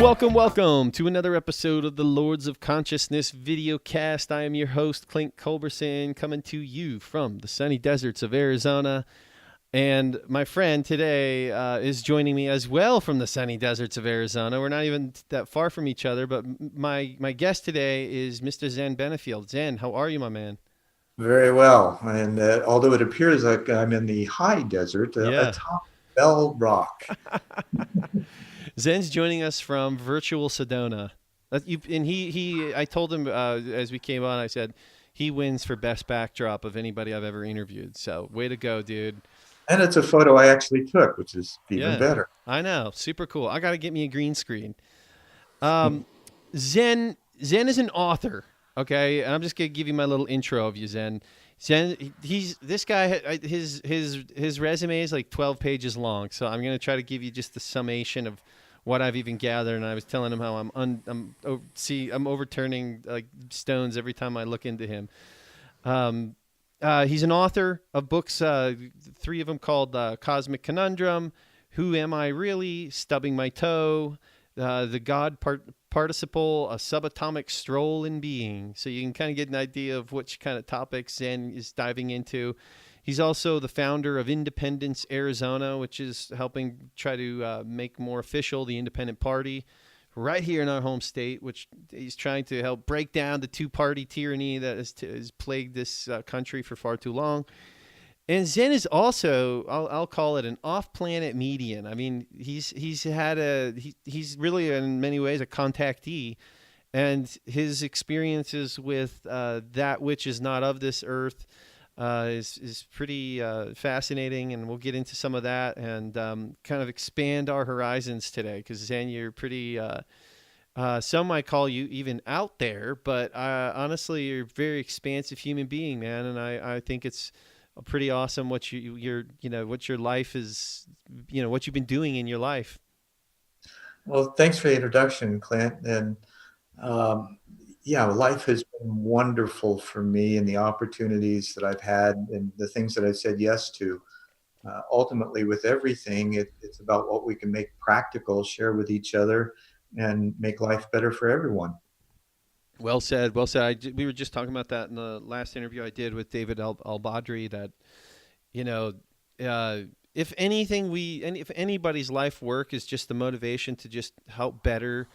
Welcome to another episode of the Lords of Consciousness videocast. I am your host, Clint Culberson, coming to you from the sunny deserts of Arizona. And my friend today is joining me as well from the sunny deserts of Arizona. We're not even that far from each other, but my guest today is Mr. Zen Benefiel. Zen, how are you, my man? Very well. And although it appears like I'm in the high desert, Yeah. atop Bell Rock. Zen's joining us from virtual Sedona. I told him as we came on, I said he wins for best backdrop of anybody I've ever interviewed. So way to go, dude. And it's a photo I actually took, which is even Yeah, better. I know, super cool. I got to get me a green screen. Um, Zen is an author. Okay, and I'm just gonna give you my little intro of you, Zen. He's this guy. His resume is like 12 pages long, so I'm gonna try to give you just the summation of what I've even gathered. And I was telling him how I'm overturning like stones every time I look into him. Um, he's an author of books, three of them called Cosmic Conundrum, Who Am I Really, Stubbing My Toe, The Participle, A Subatomic Stroll in Being. So you can kind of get an idea of which kind of topics Zen is diving into. He's also the founder of Independence Arizona, which is helping try to make more official the independent party right here in our home state, which he's trying to help break down the two-party tyranny that has plagued this country for far too long. And Zen is also, I'll call it an off-planet median. I mean, he's really in many ways a contactee, and his experiences with that which is not of this earth is pretty fascinating, and we'll get into some of that and kind of expand our horizons today. Because Zen, you're pretty. Some might call you even out there, but honestly, you're a very expansive human being, man, and I think it's pretty awesome what what your life is, what you've been doing in your life. Well, thanks for the introduction, Clint. And um, yeah, life has been wonderful for me and the opportunities that I've had and the things that I've said yes to. Ultimately, with everything, it's about what we can make practical, share with each other, and make life better for everyone. Well said. Well said. We were just talking about that in the last interview I did with David Al Badri. That you know, uh, if anything, and if anybody's life work is just the motivation to just help better,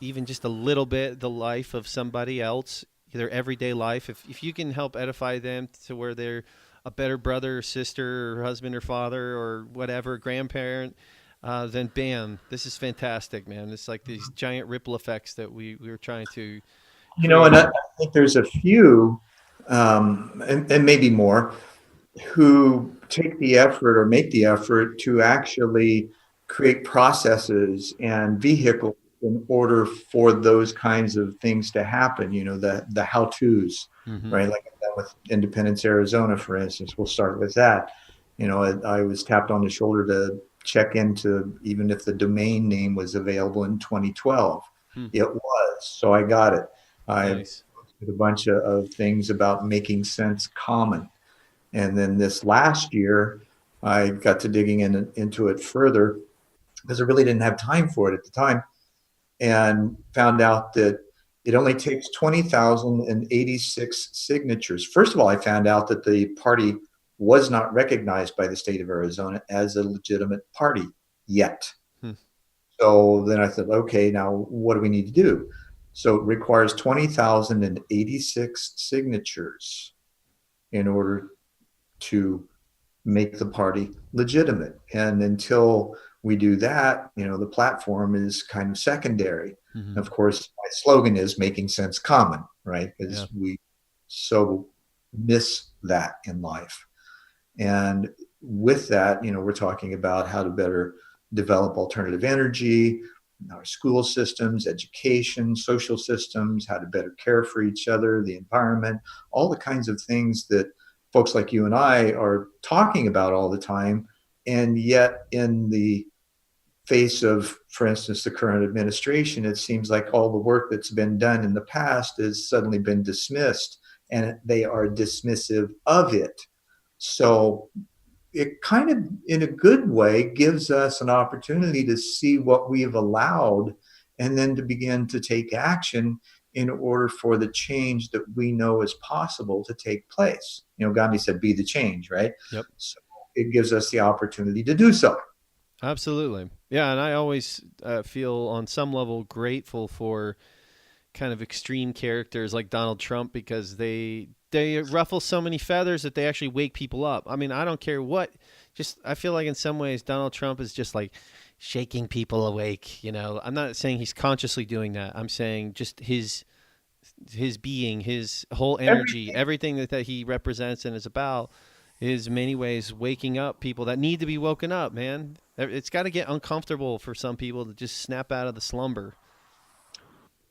even just a little bit, the life of somebody else, their everyday life. If you can help edify them to where they're a better brother or sister or husband or father or whatever, grandparent, then bam, this is fantastic, man. It's like these giant ripple effects that we were trying to And create. I think there's a few, and maybe more, who take the effort or make the effort to actually create processes and vehicles in order for those kinds of things to happen. The how-tos, Mm-hmm. right? Like I've done with Independence, Arizona, for instance. We'll start with that. I was tapped on the shoulder to check into even if the domain name was available in 2012. Hmm. It was, so I got it. I Nice. posted a bunch of things about making sense common. And then this last year, I got to digging into it further because I really didn't have time for it at the time, and found out that it only takes 20,086 signatures. First of all, I found out that the party was not recognized by the state of Arizona as a legitimate party yet. Hmm. So then I thought, okay, now what do we need to do? So it requires 20,086 signatures in order to make the party legitimate. And until we do that, the platform is kind of secondary. Mm-hmm. Of course, my slogan is making sense common, right? Yeah. Because we so miss that in life. And with that, we're talking about how to better develop alternative energy, our school systems, education, social systems, how to better care for each other, the environment, all the kinds of things that folks like you and I are talking about all the time. And yet, in the face of, for instance, the current administration, it seems like all the work that's been done in the past has suddenly been dismissed, and they are dismissive of it. So it kind of, in a good way, gives us an opportunity to see what we've allowed and then to begin to take action in order for the change that we know is possible to take place. Gandhi said, be the change, right? Yep. So it gives us the opportunity to do so. Absolutely. Yeah, and I always feel on some level grateful for kind of extreme characters like Donald Trump, because they ruffle so many feathers that they actually wake people up. I mean, I don't care what. Just I feel like in some ways Donald Trump is just like shaking people awake. I'm not saying he's consciously doing that. I'm saying just his being, his whole energy, Everything. everything that he represents and is about is in many ways waking up people that need to be woken up, man. It's got to get uncomfortable for some people to just snap out of the slumber.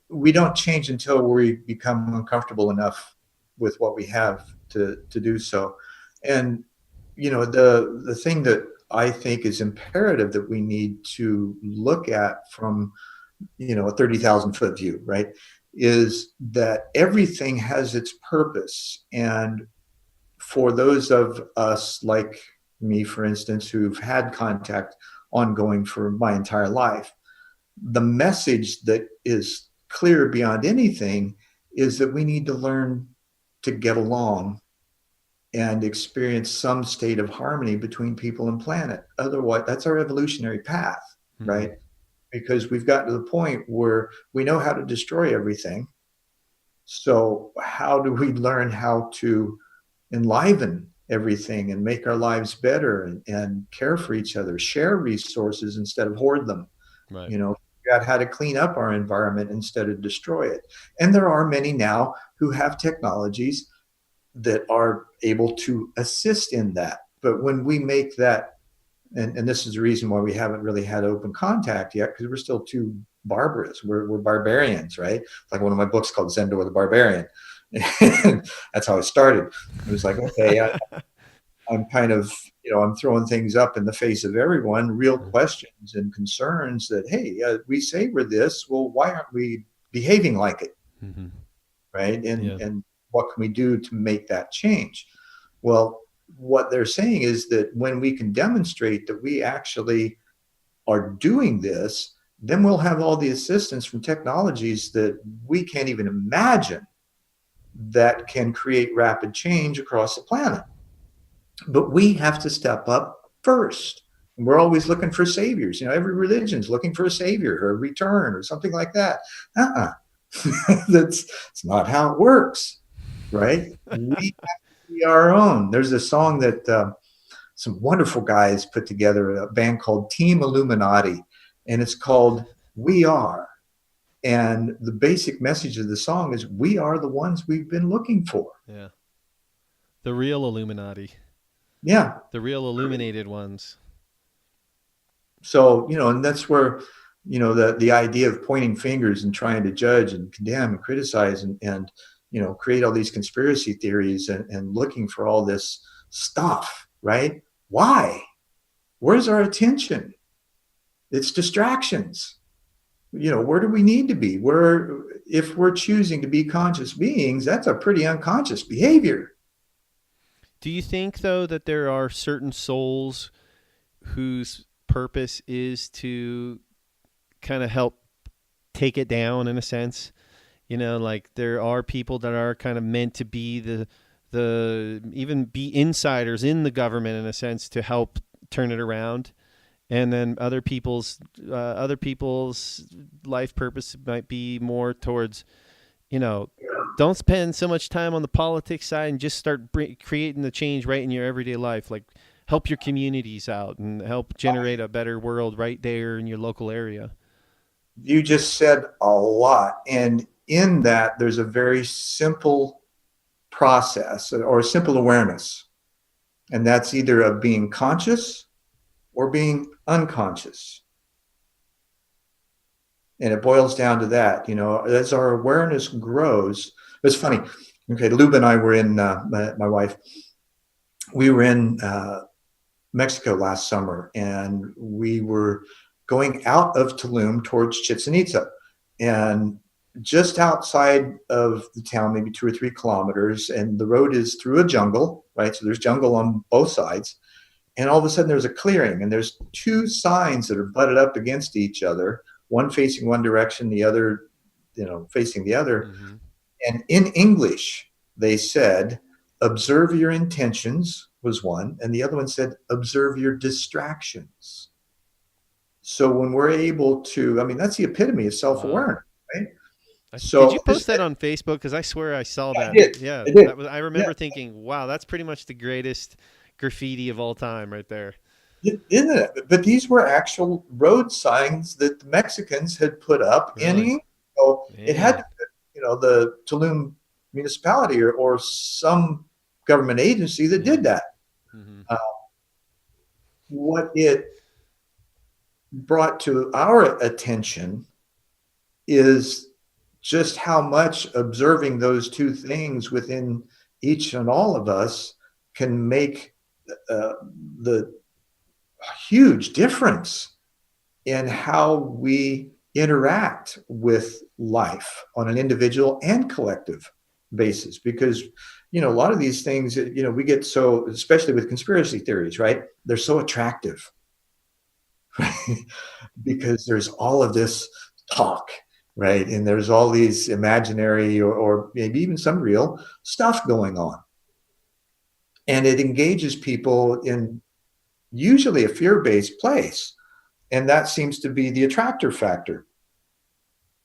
We don't change until we become uncomfortable enough with what we have to do so. And the thing that I think is imperative that we need to look at from a 30,000-foot view, right, is that everything has its purpose. And for those of us like me, for instance, who've had contact ongoing for my entire life, the message that is clear beyond anything is that we need to learn to get along and experience some state of harmony between people and planet. Otherwise, that's our evolutionary path, Mm-hmm. right? Because we've gotten to the point where we know how to destroy everything. So how do we learn how to enliven everything and make our lives better and care for each other, share resources instead of hoard them? Right. Figure out how to clean up our environment instead of destroy it. And there are many now who have technologies that are able to assist in that. But when we make that, and this is the reason why we haven't really had open contact yet, because we're still too barbarous. We're barbarians, right? Like one of my books called Zen the Barbarian. And that's how it started. It was like, okay, I'm kind of, I'm throwing things up in the face of everyone, real questions and concerns that, hey, we say we're this. Well, why aren't we behaving like it? Mm-hmm. Right. Yeah. And what can we do to make that change? Well, what they're saying is that when we can demonstrate that we actually are doing this, then we'll have all the assistance from technologies that we can't even imagine that can create rapid change across the planet. But we have to step up first. We're always looking for saviors. Every religion's looking for a savior or a return or something like that. Uh-uh. That's not how it works, right? We have to be our own. There's a song that some wonderful guys put together, a band called Team Illuminati, and it's called We Are. And the basic message of the song is we are the ones we've been looking for. Yeah. The real Illuminati. Yeah. The real illuminated ones. So, and that's where, the idea of pointing fingers and trying to judge and condemn and criticize and create all these conspiracy theories and looking for all this stuff, right? Why? Where's our attention? It's distractions. Where do we need to be? If we're choosing to be conscious beings, that's a pretty unconscious behavior. Do you think, though, that there are certain souls whose purpose is to kind of help take it down in a sense? Like there are people that are kind of meant to be the even be insiders in the government in a sense to help turn it around. And then other people's life purpose might be more towards, don't spend so much time on the politics side and just start creating the change right in your everyday life. Like help your communities out and help generate a better world right there in your local area. You just said a lot. And in that, there's a very simple process or a simple awareness. And that's either of being conscious or being unconscious. And it boils down to that, as our awareness grows. It's funny. Okay, Luba and I were in, my wife, we were in Mexico last summer, and we were going out of Tulum towards Chichen Itza. And just outside of the town, maybe 2 or 3 kilometers, and the road is through a jungle, right? So there's jungle on both sides. And all of a sudden there's a clearing, and there's 2 signs that are butted up against each other. one facing one direction, the other, facing the other. Mm-hmm. And in English, they said, observe your intentions was one, and the other one said, observe your distractions. So when we're able to, I mean, that's the epitome of Wow. self-awareness, right? Did you So post that on Facebook? Because I swear I saw I that. did, Yeah, I did, that was. I yeah. remember thinking, "Wow, that's pretty much the greatest graffiti of all time, right there." Isn't it? But these were actual road signs that the Mexicans had put up in Really, England. So it had man. to, the Tulum municipality or some government agency that Yeah. did that. Mm-hmm. Uh, what it brought to our attention is just how much observing those two things within each and all of us can make uh, the huge difference in how we interact with life on an individual and collective basis. Because, a lot of these things, we get so, especially with conspiracy theories, right? They're so attractive, right? Because there's all of this talk, right? And there's all these imaginary or maybe even some real stuff going on. And it engages people in usually a fear based place. And that seems to be the attractor factor.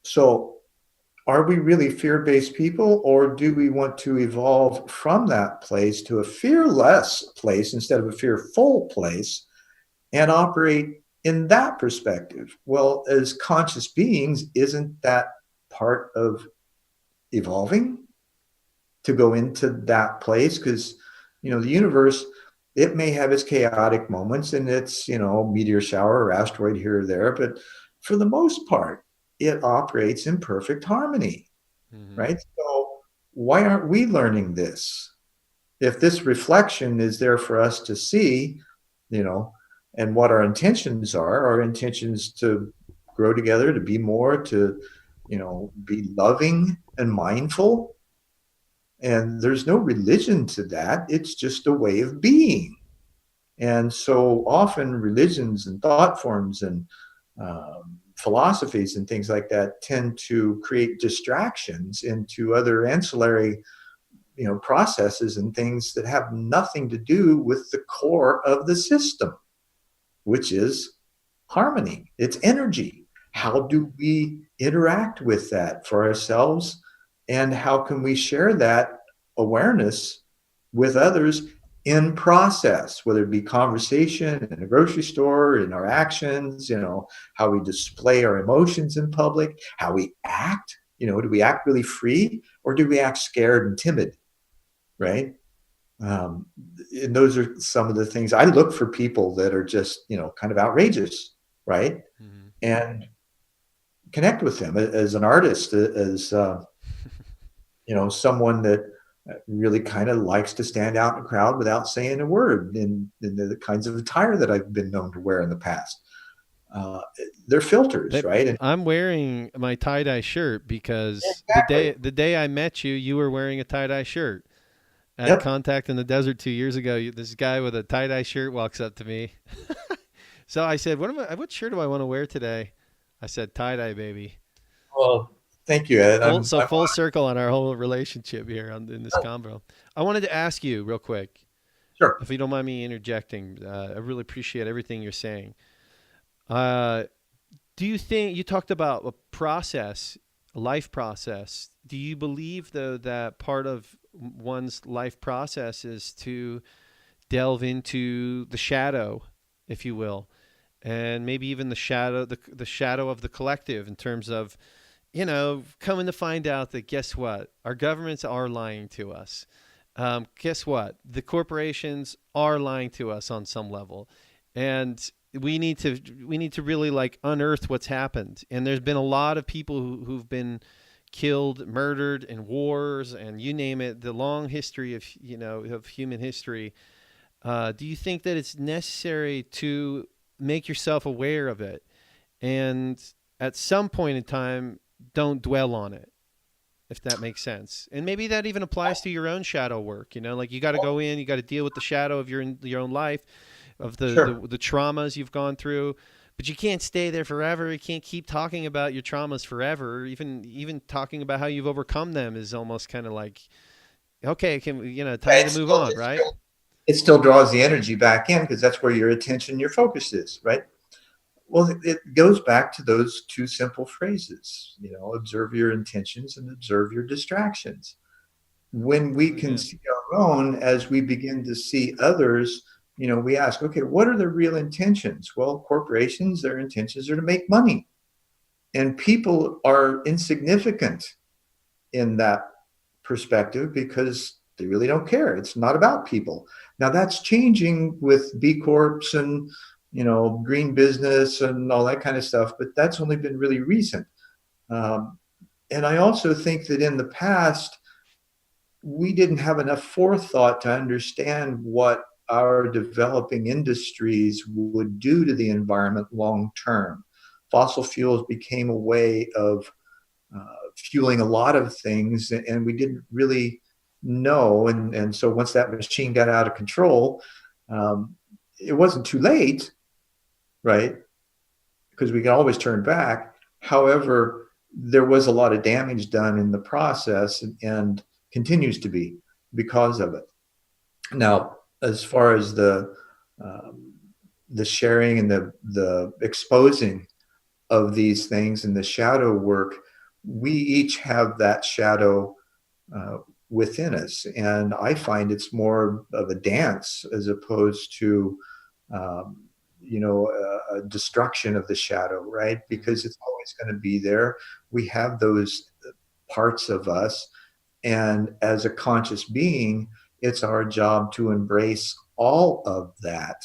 So, are we really fear based people, or do we want to evolve from that place to a fearless place instead of a fearful place and operate in that perspective? Well, as conscious beings, isn't that part of evolving to go into that place? Because, the universe, it may have its chaotic moments and its, meteor shower or asteroid here or there, but for the most part, it operates in perfect harmony, Mm-hmm. right? So why aren't we learning this? If this reflection is there for us to see, you know, and what our intentions to grow together, to be more, to, be loving and mindful. And there's no religion to that. It's just a way of being. And so often religions and thought forms and philosophies and things like that tend to create distractions into other ancillary, processes and things that have nothing to do with the core of the system, which is harmony. It's energy. How do we interact with that for ourselves? And how can we share that awareness with others in process, whether it be conversation in a grocery store, in our actions, how we display our emotions in public, how we act, do we act really free or do we act scared and timid, right? Um, and those are some of the things I look for people that are just, kind of outrageous, right? Mm-hmm. And connect with them as an artist, as, someone that really kind of likes to stand out in a crowd without saying a word in the kinds of attire that I've been known to wear in the past. Uh, they're filters, That right? And I'm wearing my tie dye shirt because exactly. the day I met you, you were wearing a tie dye shirt. At Yep. Contact in the Desert 2 years ago, this guy with a tie dye shirt walks up to me. So I said, What shirt do I want to wear today?" I said, "Tie dye, baby." Well, thank you, Ed. I'm Full circle on our whole relationship here in this convo. I wanted to ask you real quick, sure. if you don't mind me interjecting. I really appreciate everything you're saying. Uh, do you think you talked about a process, a life process? Do you believe though that part of one's life process is to delve into the shadow, if you will, and maybe even the shadow of the collective in terms of, coming to find out that guess what, our governments are lying to us. Guess what, the corporations are lying to us on some level, and we need to really like unearth what's happened. And there's been a lot of people who've been killed, murdered in wars, and you name it. The long history of of human history. Do you think that it's necessary to make yourself aware of it, and at some point in time, don't dwell on it, if that makes sense? And maybe that even applies to your own shadow work. Like you got to go in, you got to deal with the shadow of your own life, of Sure. the traumas you've gone through. But you can't stay there forever. You can't keep talking about your traumas forever. Even talking about how you've overcome them is almost kind of like, okay, time to move on, right? It still draws the energy back in because that's where your attention, your focus is, right? Well, it goes back to those two simple phrases, observe your intentions and observe your distractions. When we Very can good. see our own as we begin to see others, we ask, okay, what are their real intentions? Well, corporations, their intentions are to make money, and people are insignificant in that perspective because they really don't care. It's not about people. Now that's changing with B Corps and green business and all that kind of stuff, but that's only been really recent. Um, and I also think that in the past we didn't have enough forethought to understand what our developing industries would do to the environment long term. Fossil fuels became a way of fueling a lot of things, and we didn't really know. And so once that machine got out of control, um, it wasn't too late, right? Because we can always turn back. However, there was a lot of damage done in the process and continues to be because of it. Now, as far as um, the sharing and the exposing of these things and the shadow work, we each have that shadow uh, within us. And I find it's more of a dance as opposed to, um, a destruction of the shadow, right? Mm-hmm. Because it's always going to be there. We have those parts of us. And as a conscious being, it's our job to embrace all of that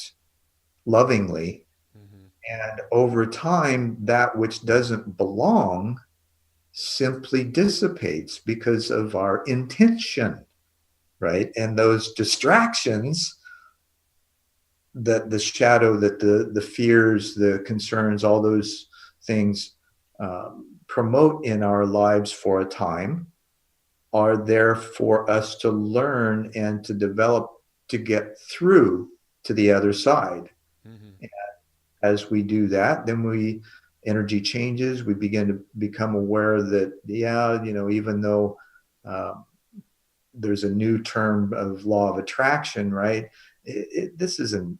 lovingly. Mm-hmm. And over time, that which doesn't belong simply dissipates because of our intention, right? And those distractions, that the shadow, that the fears, the concerns, all those things promote in our lives for a time, are there for us to learn and to develop to get through to the other side. Mm-hmm. As we do that, then energy changes. We begin to become aware that, yeah, even though um, there's a new term of law of attraction, right? This is a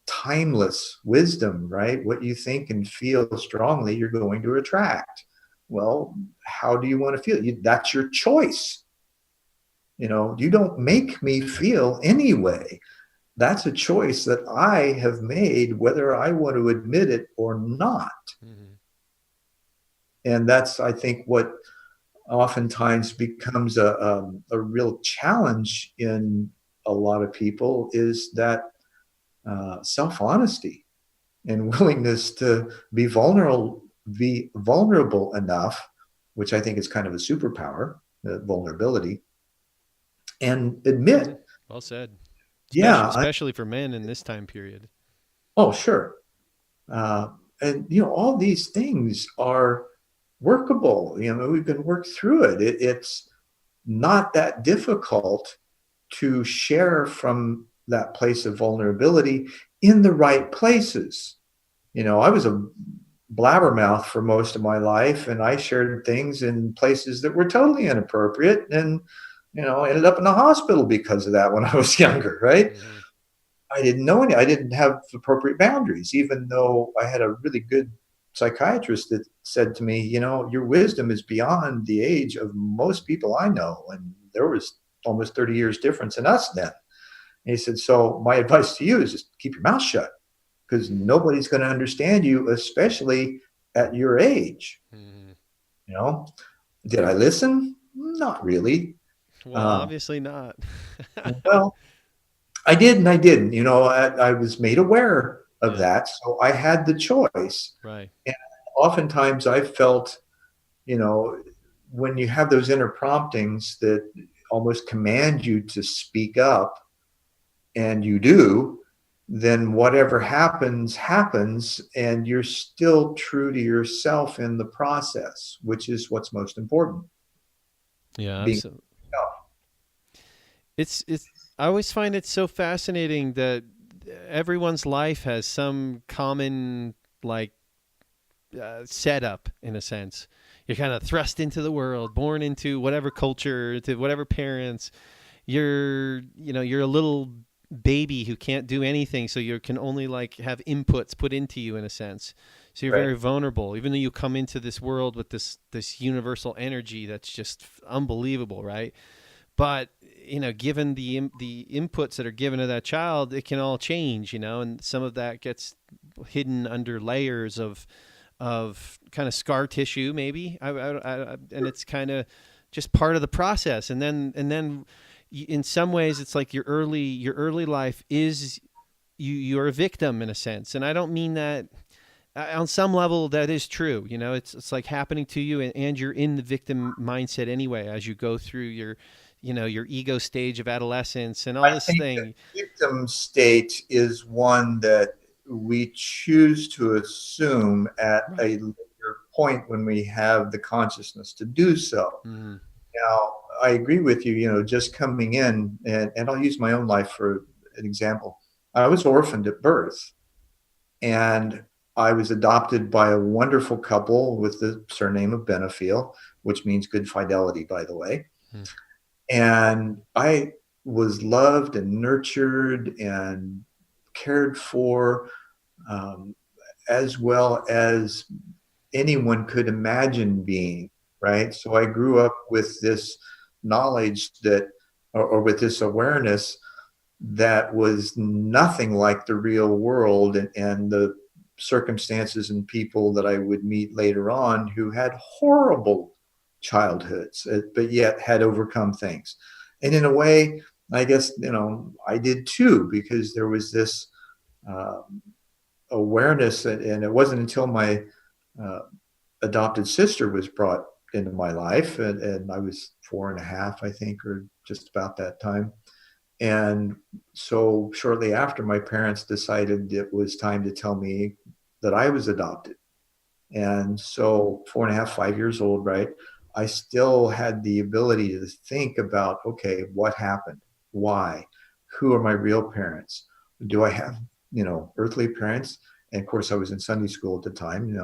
timeless wisdom, right? What you think and feel strongly, you're going to attract. Well, how do you want to feel? That's your choice. You don't make me feel anyway. That's a choice that I have made, whether I want to admit it or not. Mm-hmm. And that's, I think, what oftentimes becomes a real challenge in a lot of people is that self-honesty and willingness to be vulnerable enough, which I think is kind of a superpower, vulnerability, and Mm-hmm. admit, Well said. yeah, Especially for men in this time period. oh, sure. Uh, and all these things are workable. We can work through it. It's not that difficult to share from that place of vulnerability in the right places. I was a blabbermouth for most of my life, and I shared things in places that were totally inappropriate, and ended up in the hospital because of that when I was younger. Right? Mm-hmm. I didn't know any. I didn't have appropriate boundaries, even though I had a really good psychiatrist that said to me, your wisdom is beyond the age of most people I know. And there was almost 30 years difference in us then. And he said, so my advice to you is just keep your mouth shut because nobody's going to understand you, especially at your age. Mm-hmm. You know, did I listen? Not really. Well, Um, obviously not. well, I did and I didn't. I was made aware of Yeah. that. So I had the choice. Right. And oftentimes I felt, you know, when you have those inner promptings that almost command you to speak up and you do, then whatever happens, happens, and you're still true to yourself in the process, which is what's most important. Yeah. Being Absolutely. yourself. It's. I always find it so fascinating that everyone's life has some common like setup in a sense. You're kind of thrust into the world, born into whatever culture, to whatever parents. You're a little baby who can't do anything, so you can only like have inputs put into you in a sense. So you're Right. very vulnerable, even though you come into this world with this universal energy that's just unbelievable, right? But given the inputs that are given to that child, it can all change, and some of that gets hidden under layers of kind of scar tissue, maybe. And it's kind of just part of the process. And then in some ways, it's like your early life is you're a victim in a sense, and I don't mean that. On some level, that is true. It's like happening to you, and you're in the victim mindset anyway as you go through your ego stage of adolescence and all I this think the thing. victim state is one that we choose to assume at Right. a later point when we have the consciousness to do so. Mm. Now, I agree with you, just coming in, and I'll use my own life for an example. I was orphaned at birth, and I was adopted by a wonderful couple with the surname of Benefiel, which means good fidelity, by the way. Mm. And I was loved and nurtured and cared for, um, as well as anyone could imagine being, right? So I grew up with this knowledge that, or with this awareness that was nothing like the real world, and the circumstances and people that I would meet later on who had horrible childhoods, but yet had overcome things. And in a way, I guess, I did too, because there was this um, awareness, and it wasn't until my uh, adopted sister was brought into my life, and I was 4.5, I think, or just about that time. And so shortly after, my parents decided it was time to tell me that I was adopted. And so 4.5, 5 years old, right? I still had the ability to think about, okay, what happened? Why? Who are my real parents? Do I have, earthly parents? And of course, I was in Sunday school at the time,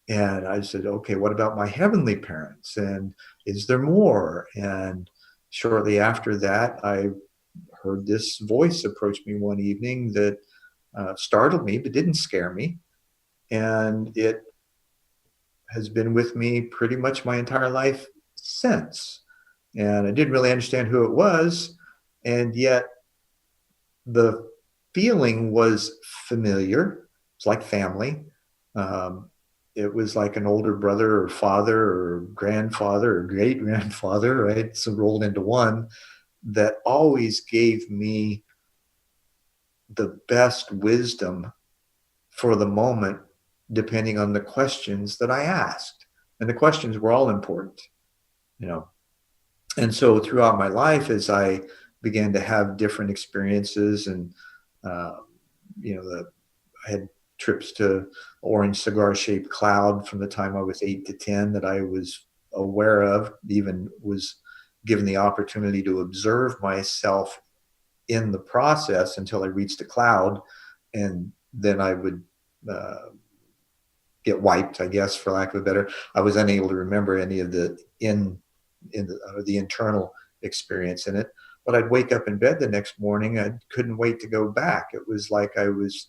and I said, okay, what about my heavenly parents? And is there more? And shortly after that, I heard this voice approach me one evening that startled me, but didn't scare me. And it has been with me pretty much my entire life since. And I didn't really understand who it was. And yet the feeling was familiar. It's like family. Um, it was like an older brother or father or grandfather or great grandfather, right? So rolled into one, that always gave me the best wisdom for the moment, depending on the questions that I asked. And the questions were all important, you know. And so throughout my life, as I began to have different experiences, and uh, I had trips to orange cigar shaped cloud from the time I was 8 to 10 that I was aware of, even was given the opportunity to observe myself in the process until I reached a cloud, and then I would uh, get wiped, I guess, for lack of a better. I was unable to remember any of the the internal experience in it. But I'd wake up in bed the next morning. I couldn't wait to go back. It was like I was,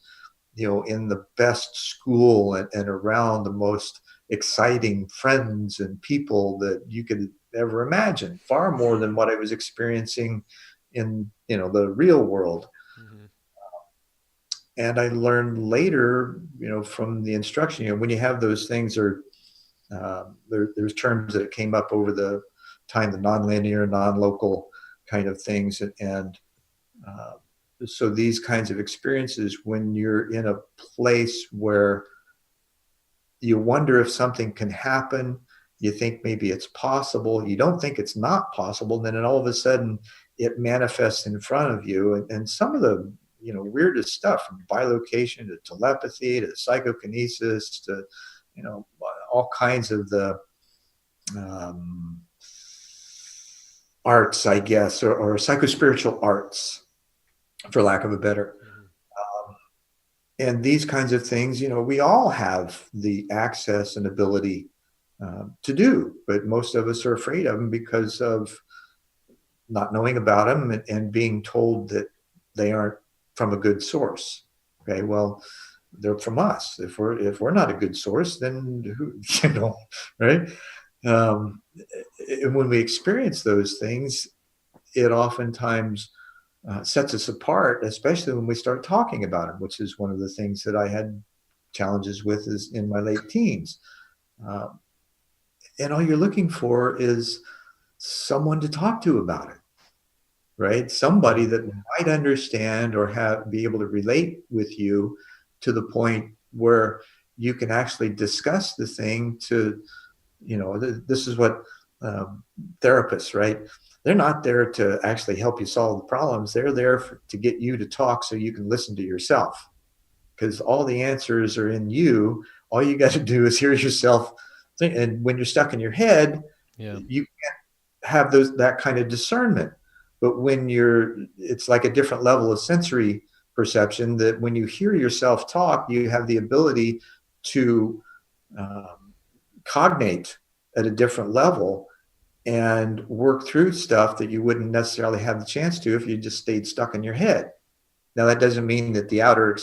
in the best school, and around the most exciting friends and people that you could ever imagine, far more than what I was experiencing in, the real world. Mm-hmm. And I learned later, from the instruction, when you have those things, or there's terms that came up over the time, the nonlinear, non-local kind of things. And so these kinds of experiences, when you're in a place where you wonder if something can happen, you think maybe it's possible, you don't think it's not possible, then all of a sudden it manifests in front of you. And some of the weirdest stuff, from bilocation to telepathy to psychokinesis to all kinds of the um, arts, I guess, or psychospiritual arts, for lack of a better. Mm-hmm. And these kinds of things, we all have the access and ability to do, but most of us are afraid of them because of not knowing about them and being told that they aren't from a good source. Okay, well, they're from us. If we're not a good source, then who, right? Um, and when we experience those things, it oftentimes sets us apart, especially when we start talking about them, which is one of the things that I had challenges with is in my late teens. Uh, and all you're looking for is someone to talk to about it, right? Somebody Yeah. that might understand or be able to relate with you to the point where you can actually discuss the thing to, this is what um, therapists, right? They're not there to actually help you solve the problems. They're there to get you to talk so you can listen to yourself, because all the answers are in you. All you got to do is hear yourself think. And when you're stuck in your head, Yeah. you have that kind of discernment. But when it's like a different level of sensory perception, that when you hear yourself talk, you have the ability to um, cognate at a different level and work through stuff that you wouldn't necessarily have the chance to if you just stayed stuck in your head. Now, that doesn't mean that the outer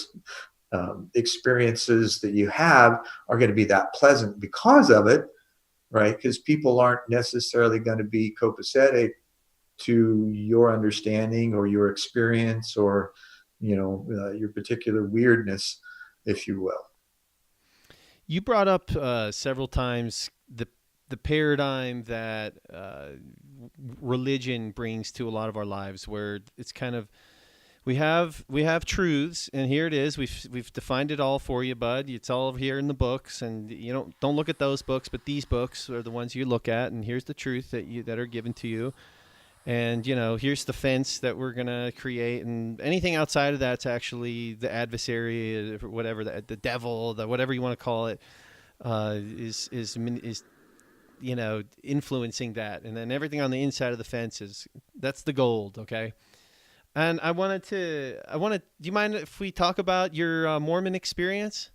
experiences that you have are going to be that pleasant because of it, right? Because people aren't necessarily going to be copacetic to your understanding or your experience or your particular weirdness, if you will. You brought up several times the paradigm that religion brings to a lot of our lives, where it's kind of we have truths, and here it is. We've defined it all for you, bud. It's all here in the books, and you don't look at those books, but these books are the ones you look at, and here's the truth that are given to you. And here's the fence that we're gonna create, and anything outside of that's actually the adversary, or whatever, the devil, the whatever you want to call it, is influencing that, and then everything on the inside of the fence is that's the gold. Okay. And do you mind if we talk about your Mormon experience?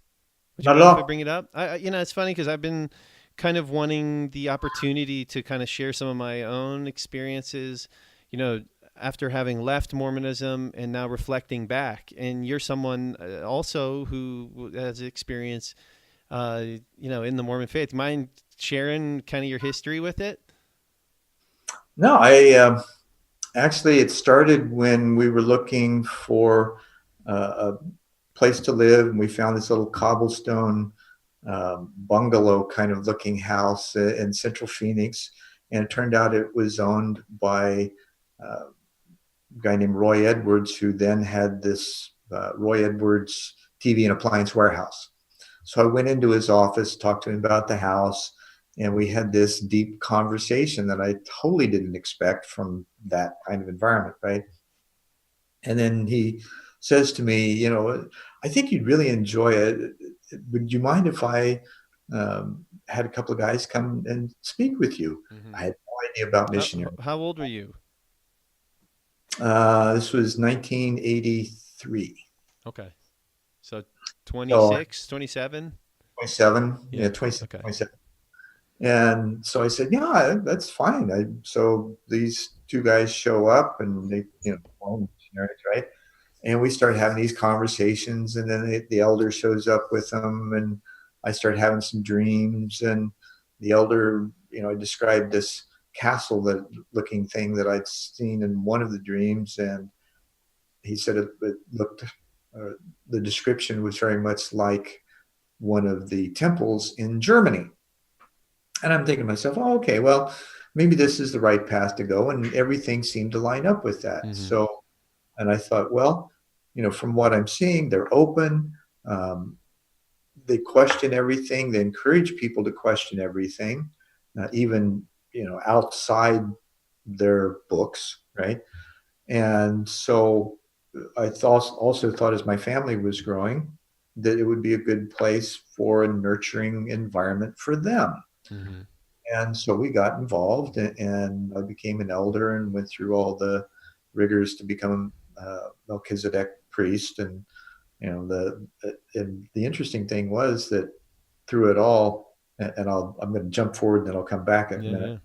Would you Not at mind if I all. bring it up? It's funny because I've been kind of wanting the opportunity to kind of share some of my own experiences, you know, after having left Mormonism and now reflecting back. And you're someone also who has experience, in the Mormon faith. Mind sharing kind of your history with it? No, I actually, it started when we were looking for a place to live, and we found this little cobblestone bungalow kind of looking house in central Phoenix. And it turned out it was owned by a guy named Roy Edwards, who then had this Roy Edwards TV and appliance warehouse. So I went into his office, talked to him about the house, and we had this deep conversation that I totally didn't expect from that kind of environment, right? And then he says to me, I think you'd really enjoy it. Would you mind if I had a couple of guys come and speak with you? Mm-hmm. I had no idea about How missionary. how old were you? This was 1983. Okay. So So 26, 27? 27, yeah, Yeah. 26, Okay. 27. And so I said, yeah, that's fine. So these two guys show up and they, missionaries, right? And we start having these conversations, and then the elder shows up with them, and I start having some dreams. And the elder, described this castle that looking thing that I'd seen in one of the dreams, and he said it looked, uh, the description was very much like one of the temples in Germany. And I'm thinking to myself, oh, okay, well, maybe this is the right path to go. And everything seemed to line up with that. Mm-hmm. So, and I thought, well, from what I'm seeing, they're open. Um, they question everything. They encourage people to question everything, even, outside their books, right? And so I also thought as my family was growing that it would be a good place for a nurturing environment for them. Mm-hmm. And so we got involved, and I became an elder and went through all the rigors to become a Melchizedek priest. And And the interesting thing was that through it all, and I'm going to jump forward and then I'll come back in a Yeah, minute. yeah.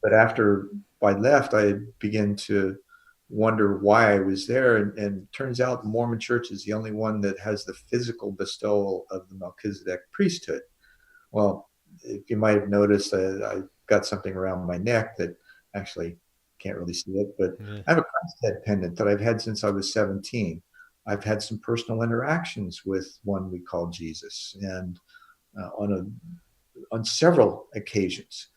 But after I left, I began to wonder why I was there. And it turns out the Mormon church is the only one that has the physical bestowal of the Melchizedek priesthood. Well, if you might have noticed, I got something around my neck that actually can't really see it, but Yeah. I have a Christ head pendant that I've had since I was 17. I've had some personal interactions with one we call Jesus, and on several occasions.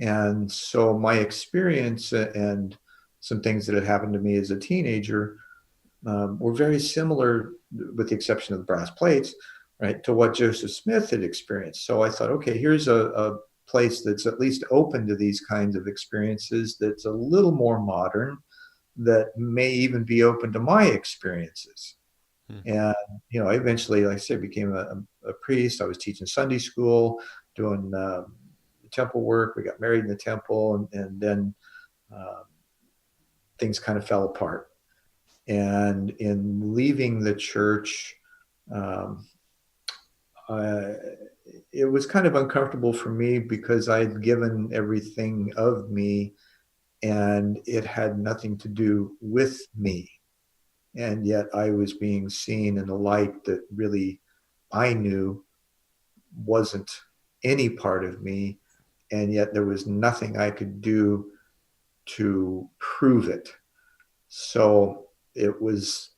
And so my experience and some things that had happened to me as a teenager were very similar, with the exception of the brass plates, right, to what Joseph Smith had experienced. So I thought, okay, here's a place that's at least open to these kinds of experiences, that's a little more modern, that may even be open to my experiences. Hmm. And, I eventually, like I said, became a priest. I was teaching Sunday school, doing temple work. We got married in the temple, and then uh, things kind of fell apart. And in leaving the church, um, I, it was kind of uncomfortable for me because I'd given everything of me and it had nothing to do with me. And yet I was being seen in a light that really I knew wasn't any part of me. And yet there was nothing I could do to prove it. So it was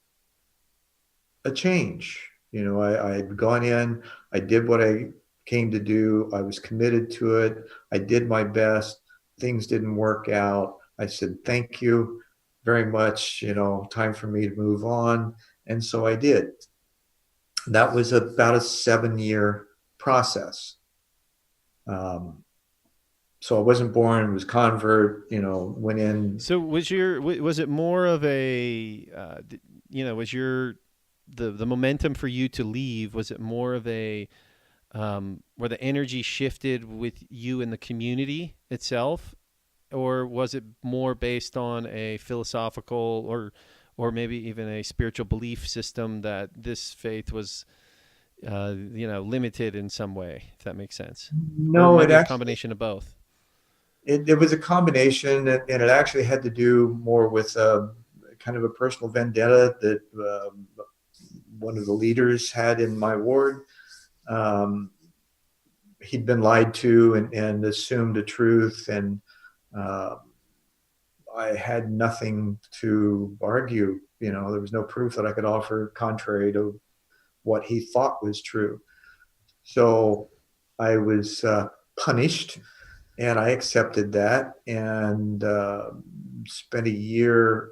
a change. I had gone in, I did what I came to do, I was committed to it, I did my best, things didn't work out. I said, thank you very much, time for me to move on. And so I did. That was about a 7-year process. Um, so I wasn't born, was convert, went in. So was it more of a was your the momentum for you to leave, was it more of a where the energy shifted with you in the community itself, or was it more based on a philosophical or maybe even a spiritual belief system that this faith was limited in some way, if that makes sense, or No, maybe a combination of both? it was a combination, and it actually had to do more with kind of a personal vendetta that one of the leaders had in my ward. Um, He'd been lied to and assumed a truth, and uh, I had nothing to argue. There was no proof that I could offer contrary to what he thought was true. So I was punished, and I accepted that, and spent a year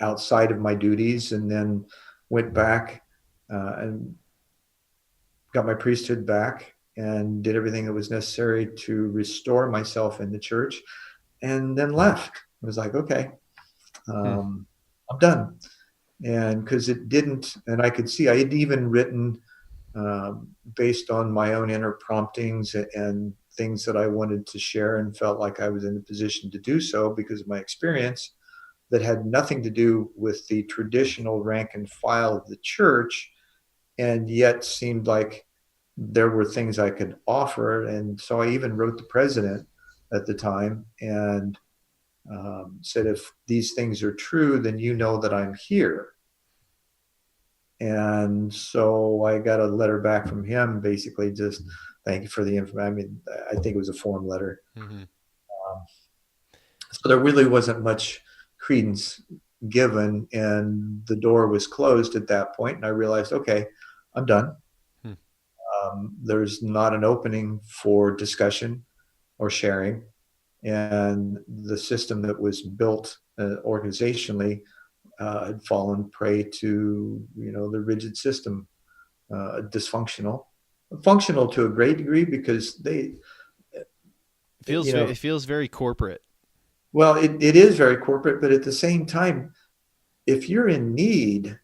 outside of my duties, and then went back and got my priesthood back and did everything that was necessary to restore myself in the church, and then left. I was like, okay, Hmm. I'm done. And because it didn't, and I could see I had even written based on my own inner promptings and things that I wanted to share, and felt like I was in a position to do so because of my experience, that had nothing to do with the traditional rank and file of the church, and yet seemed like there were things I could offer. And so I even wrote the president at the time and said, if these things are true, then that I'm here. And so I got a letter back from him, basically just thank you for the information. I mean, I think it was a form letter. Mm-hmm. Um, so there really wasn't much credence given, and the door was closed at that point. And I realized, okay, I'm done. Hmm. There's not an opening for discussion or sharing, and the system that was built organizationally had fallen prey to the rigid system, dysfunctional, functional to a great degree because they, you know, It feels very corporate. well, it is very corporate, but at the same time, if you're in need,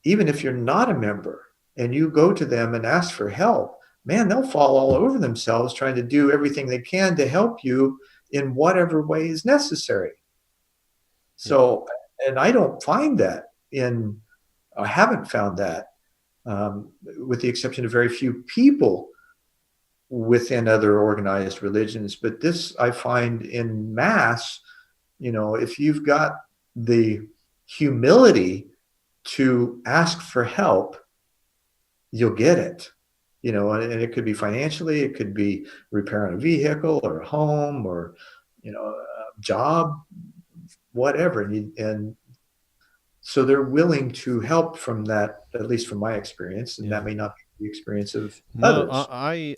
even if you're not a member, and you go to them and ask for help, man, they'll fall all over themselves trying to do everything they can to help you in whatever way is necessary. Yeah. So, and I don't find that in I haven't found that, with the exception of very few people within other organized religions. But this I find in mass, if you've got the humility to ask for help, you'll get it. And it could be financially, it could be repairing a vehicle or a home or, a job, whatever. And so they're willing to help from that, at least from my experience, and Yeah. that may not be the experience of No, others.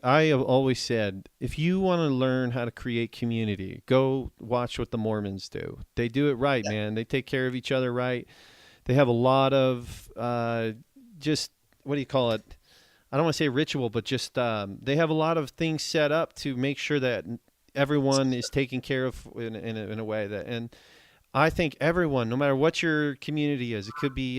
I have always said if you want to learn how to create community, go watch what the Mormons do. They do it right, man. They take care of each other right. They have a lot of just what do you call it? I don't want to say ritual, but just they have a lot of things set up to make sure that everyone is taken care of in a way that. And I think everyone, no matter what your community is, it could be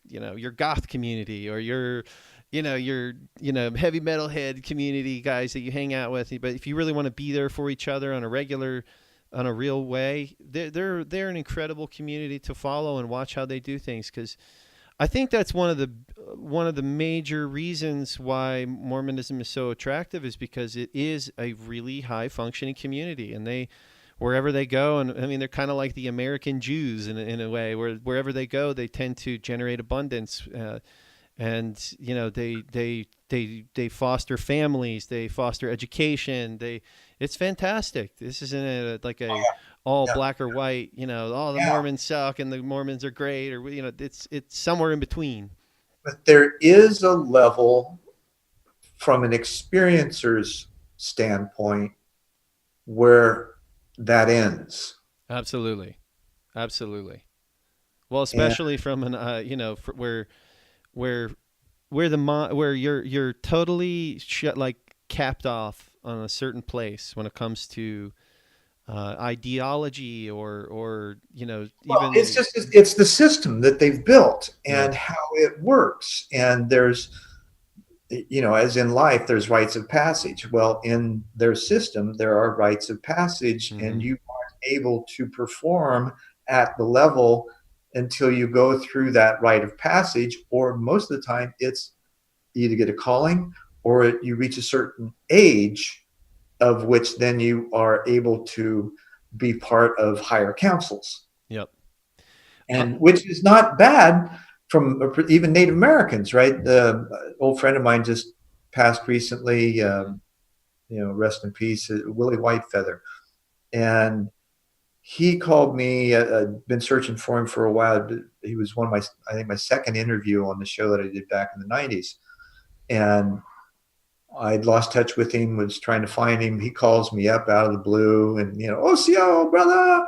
your goth community or your heavy metalhead community guys that you hang out with. But if you really want to be there for each other on a real way, they're an incredible community to follow and watch how they do things. Because I think that's one of the major reasons why Mormonism is so attractive is because it is a really high functioning community, and they wherever they go, and I mean they're kind of like the American Jews in a way, where wherever they go, they tend to generate abundance, and they foster families, they foster education, it's fantastic. This isn't like a all Yeah. black or white, the Yeah. Mormons suck and the Mormons are great, or it's somewhere in between. But there is a level from an experiencer's standpoint where that ends. Absolutely, absolutely. Well, And especially from an where where you're totally like capped off on a certain place when it comes to ideology or well, it's even just it's the system that they've built yeah. and how it works. And there's, as in life, there's rites of passage. Well, in their system, there are rites of passage, and Mm-hmm. you aren't able to perform at the level until you go through that rite of passage, or most of the time, it's you either get a calling or you reach a certain age of which then you are able to be part of higher councils, Yep. and which is not bad from even Native Americans, right? The old friend of mine just passed recently, Mm-hmm. rest in peace, Willie Whitefeather. And he called me. I'd been searching for him for a while. He was one of I think my second interview on the show that I did back in the 90s. And I'd lost touch with him, was trying to find him. He calls me up out of the blue and, OCO, brother.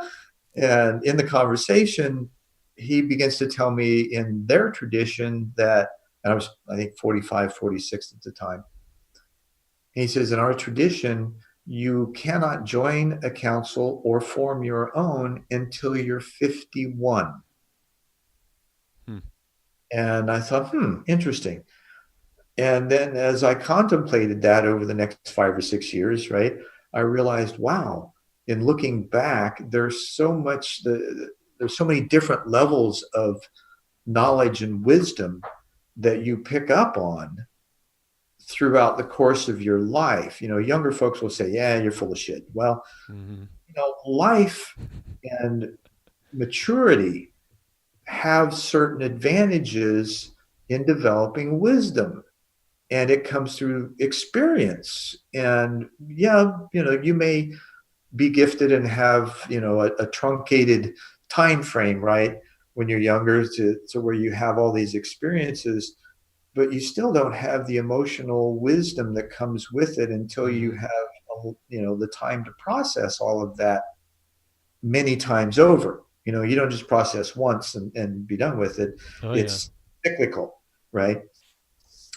And in the conversation, he begins to tell me in their tradition that, and I was, I think, 45, 46 at the time. He says, in our tradition, you cannot join a council or form your own until you're 51. Hmm. And I thought, interesting. And then as I contemplated that over the next 5 or 6 years, right, I realized, wow, in looking back, there's so many different levels of knowledge and wisdom that you pick up on throughout the course of your life. Younger folks will say, yeah, you're full of shit. Well, Mm-hmm. life and maturity have certain advantages in developing wisdom, and it comes through experience. And yeah, you may be gifted and have a truncated time frame, right, when you're younger, to where you have all these experiences, but you still don't have the emotional wisdom that comes with it until you Mm-hmm. have the time to process all of that many times over. You don't just process once and be done with it. Oh yeah. It's cyclical, right?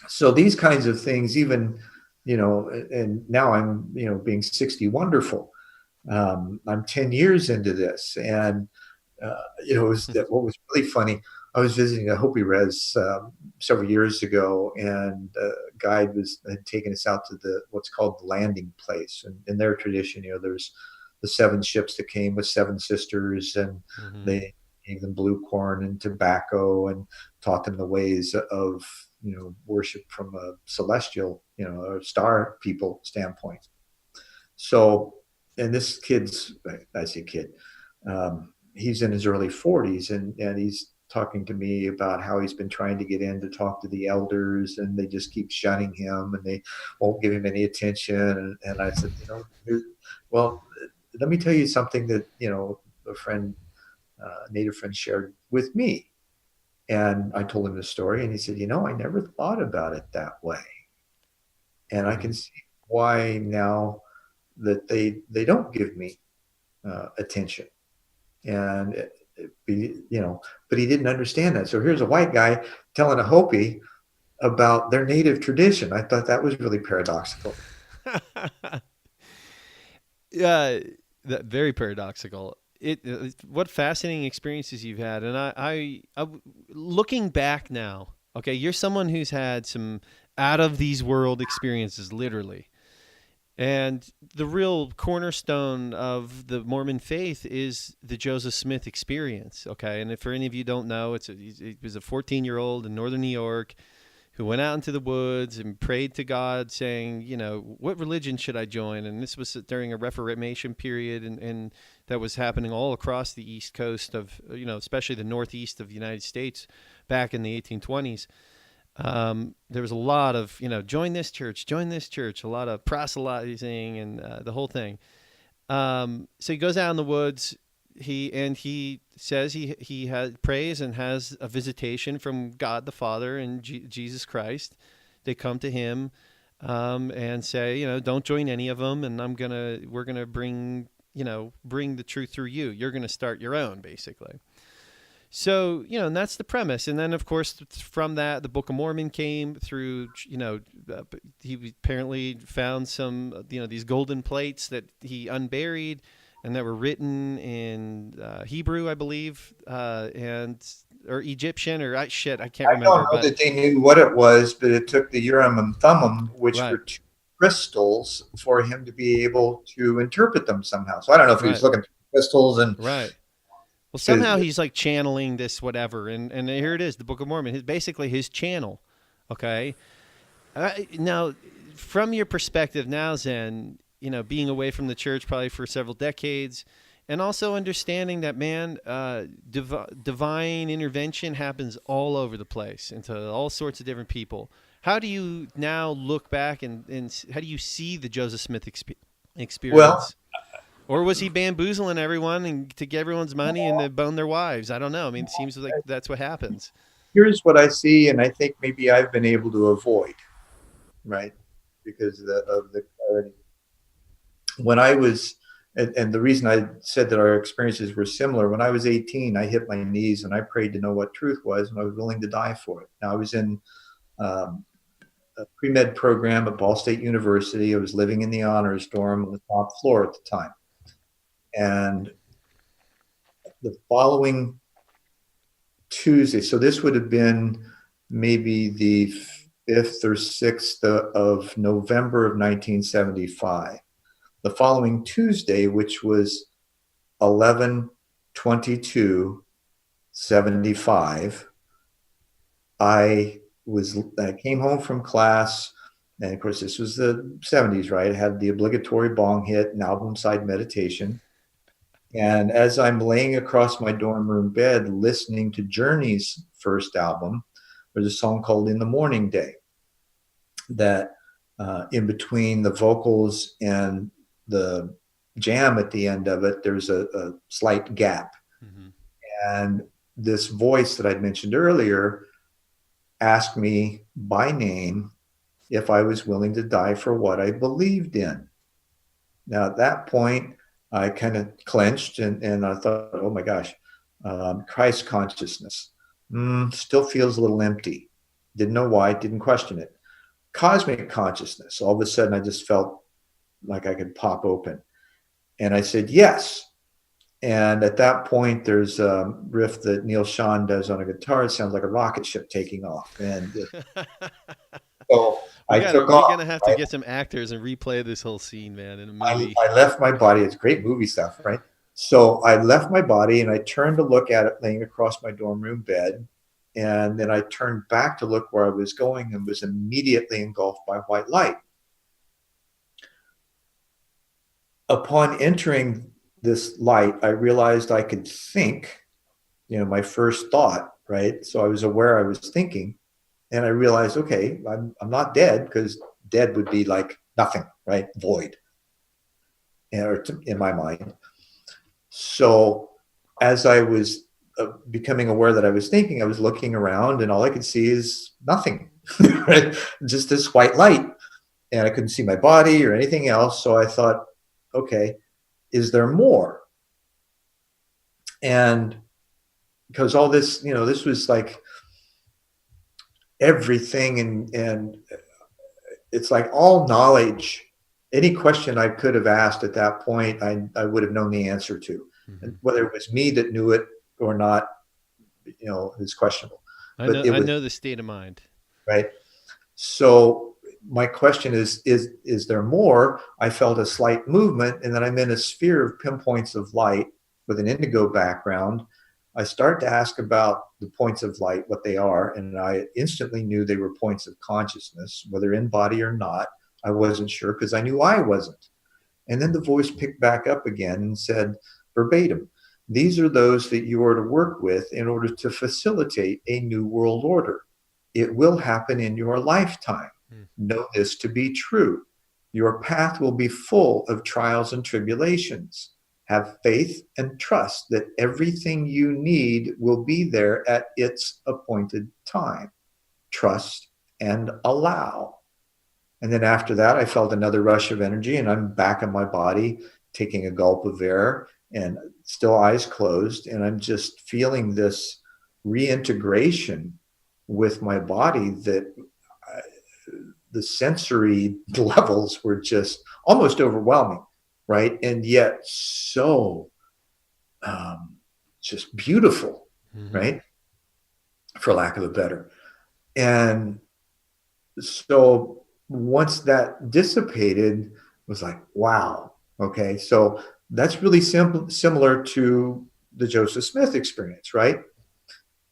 So these kinds of things, even, and now I'm, being 60 wonderful. I'm 10 years into this. And, what was really funny, I was visiting a Hopi res several years ago, and a guide had taken us out to what's called the landing place. And in their tradition, there's the seven ships that came with seven sisters, and Mm-hmm. they, gave them blue corn and tobacco and taught them the ways of, worship from a celestial, or star people standpoint. So, and this kid's, I say kid, he's in his early 40s, and he's talking to me about how he's been trying to get in to talk to the elders, and they just keep shunning him and they won't give him any attention. And I said, well, let me tell you something that, a friend, native friend shared with me. And I told him the story, and he said, I never thought about it that way. And I can see why now that they don't give me attention. And but he didn't understand that. So here's a white guy telling a Hopi about their native tradition. I thought that was really paradoxical. Yeah, that very paradoxical. What fascinating experiences you've had, and I looking back now. Okay, you're someone who's had some out of these world experiences, literally. And the real cornerstone of the Mormon faith is the Joseph Smith experience. Okay, and if for any of you don't know, he was a 14-year-old in northern New York who went out into the woods and prayed to God, saying, what religion should I join? And this was during a Reformation period, and that was happening all across the East Coast of, especially the Northeast of the United States back in the 1820s. There was a lot of, join this church, a lot of proselytizing and the whole thing. So he goes out in the woods. He says he prays and has a visitation from God the Father and Jesus Christ. They come to him and say, don't join any of them, and we're gonna bring the truth through you. You're gonna start your own, basically. So, and that's the premise. And then, of course, from that, the Book of Mormon came through, he apparently found some, these golden plates that he unburied and that were written in Hebrew, I believe, or Egyptian, or I can't remember. I don't know that they knew what it was, but it took the Urim and Thummim, which were two crystals, for him to be able to interpret them somehow. So I don't know if he was looking through crystals and... Right. Well, somehow he's like channeling this whatever, and here it is, the Book of Mormon, basically his channel. Okay, now from your perspective now, Zen, being away from the church probably for several decades, and also understanding that, man, divine intervention happens all over the place into all sorts of different people. How do you now look back and how do you see the Joseph Smith experience? Well, or was he bamboozling everyone and to get everyone's money and to bone their wives? I don't know. I mean, it seems like that's what happens. Here's what I see, and I think maybe I've been able to avoid, right, because of the clarity. When I was, and the reason I said that our experiences were similar, when I was 18, I hit my knees and I prayed to know what truth was, and I was willing to die for it. Now, I was in a pre-med program at Ball State University. I was living in the honors dorm on the top floor at the time. And the following Tuesday, so this would have been maybe the 5th or 6th of November of 1975. The following Tuesday, which was 11/22/75, I came home from class, and of course this was the 70s, right? I had the obligatory bong hit and album side meditation. And as I'm laying across my dorm room bed listening to Journey's first album, there's a song called In the Morning Day that in between the vocals and the jam at the end of it, there's a slight gap. Mm-hmm. And this voice that I'd mentioned earlier asked me by name if I was willing to die for what I believed in. Now, at that point, I kind of clenched and I thought, oh my gosh, Christ consciousness still feels a little empty. Didn't know why, didn't question it. Cosmic consciousness, all of a sudden I just felt like I could pop open. And I said, yes. And at that point, there's a riff that Neil Sean does on a guitar. It sounds like a rocket ship taking off. And so we're going to have to get some actors and replay this whole scene, man, in a movie. I left my body. It's great movie stuff, right? So I left my body and I turned to look at it laying across my dorm room bed. And then I turned back to look where I was going and was immediately engulfed by white light. Upon entering this light, I realized I could think, my first thought, right? So I was aware I was thinking, and I realized, okay, I'm not dead, because dead would be like nothing, right? Void, in my mind. So as I was becoming aware that I was thinking, I was looking around, and all I could see is nothing, right? Just this white light, and I couldn't see my body or anything else. So I thought, okay, is there more? And because all this, this was like everything, and it's like all knowledge. Any question I could have asked at that point, I would have known the answer to. Mm-hmm. And whether it was me that knew it or not, is questionable. I But know. it I was know the state of mind. right. So my question is there more? I felt a slight movement, and then I'm in a sphere of pinpoints of light with an indigo background. I start to ask about the points of light, what they are, and I instantly knew they were points of consciousness, whether in body or not. I wasn't sure, because I knew I wasn't. And then the voice picked back up again and said verbatim, these are those that you are to work with in order to facilitate a new world order. It will happen in your lifetime. Mm. Know this to be true. Your path will be full of trials and tribulations. Have faith and trust that everything you need will be there at its appointed time. Trust and allow. And then after that, I felt another rush of energy, and I'm back in my body, taking a gulp of air and still eyes closed. And I'm just feeling this reintegration with my body, that the sensory levels were just almost overwhelming, right? And yet so just beautiful, Mm-hmm. right? For lack of a better. And so once that dissipated, it was like, wow, okay. So that's really similar to the Joseph Smith experience, right?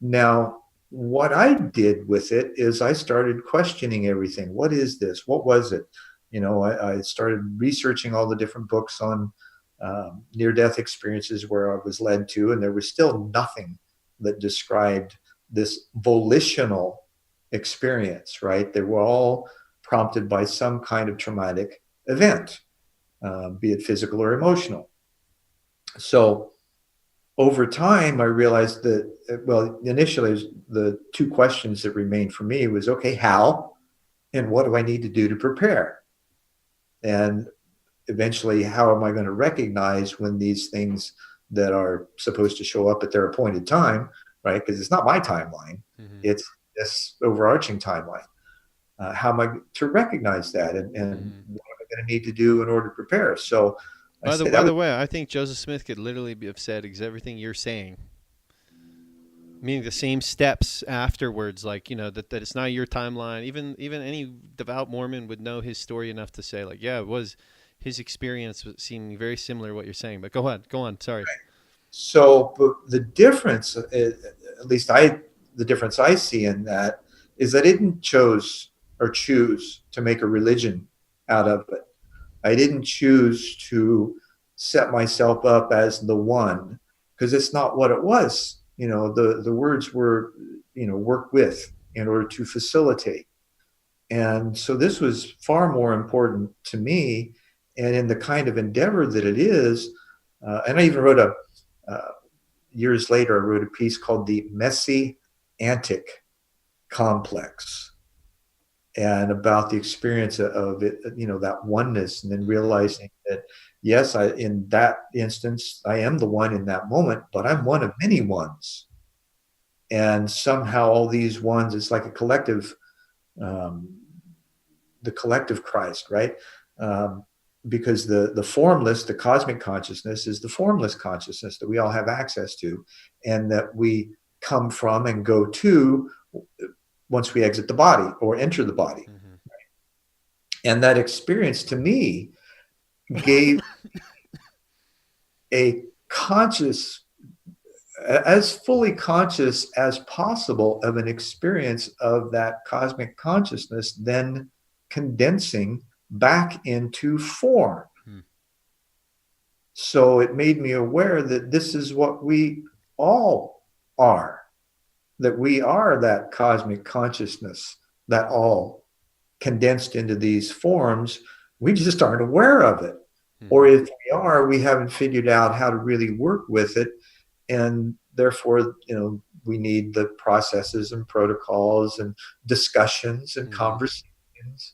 Now, what I did with it is I started questioning everything. What is this? What was it? I started researching all the different books on near-death experiences where I was led to, and there was still nothing that described this volitional experience, right? They were all prompted by some kind of traumatic event, be it physical or emotional. So over time, I realized that, well, initially, the two questions that remained for me was, okay, how, and what do I need to do to prepare? And eventually, how am I going to recognize when these things that are supposed to show up at their appointed time, right? Because it's not my timeline, Mm-hmm. it's this overarching timeline. How am I to recognize that, and Mm-hmm. what am I going to need to do in order to prepare? So I say By that was the way, I think Joseph Smith could literally have said everything you're saying, meaning the same steps afterwards. Like that it's not your timeline. Even any devout Mormon would know his story enough to say, like, yeah, it was his experience seeming very similar to what you're saying. But go on. Sorry. so. But the difference, at least the difference I see in that is I didn't choose to make a religion out of it. I didn't choose to set myself up as the one, because it's not what it was. The words were, work with in order to facilitate. And so this was far more important to me. And in the kind of endeavor that it is, and I even wrote uh, years later, I wrote a piece called The Messy Antic Complex, and about the experience of it, that oneness, and then realizing that, yes, in that instance, I am the one in that moment, but I'm one of many ones. And somehow all these ones, it's like a collective, um, the collective Christ, right? Um, because the formless, the cosmic consciousness is the formless consciousness that we all have access to, and that we come from and go to once we exit the body or enter the body. Mm-hmm. And that experience to me gave a conscious, as fully conscious as possible of an experience of that cosmic consciousness, then condensing back into form. Hmm. So it made me aware that this is what we all are, that we are that cosmic consciousness, that all condensed into these forms. We just aren't aware of it. Or if we are, we haven't figured out how to really work with it. And therefore, we need the processes and protocols and discussions and Mm-hmm. conversations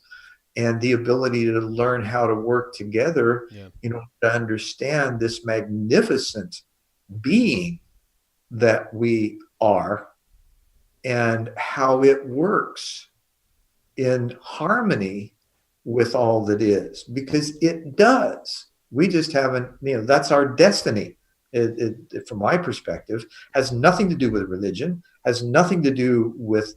and the ability to learn how to work together, Yeah. To understand this magnificent being that we are and how it works in harmony with all that is, because it does. We just haven't, that's our destiny. From my perspective, has nothing to do with religion, has nothing to do with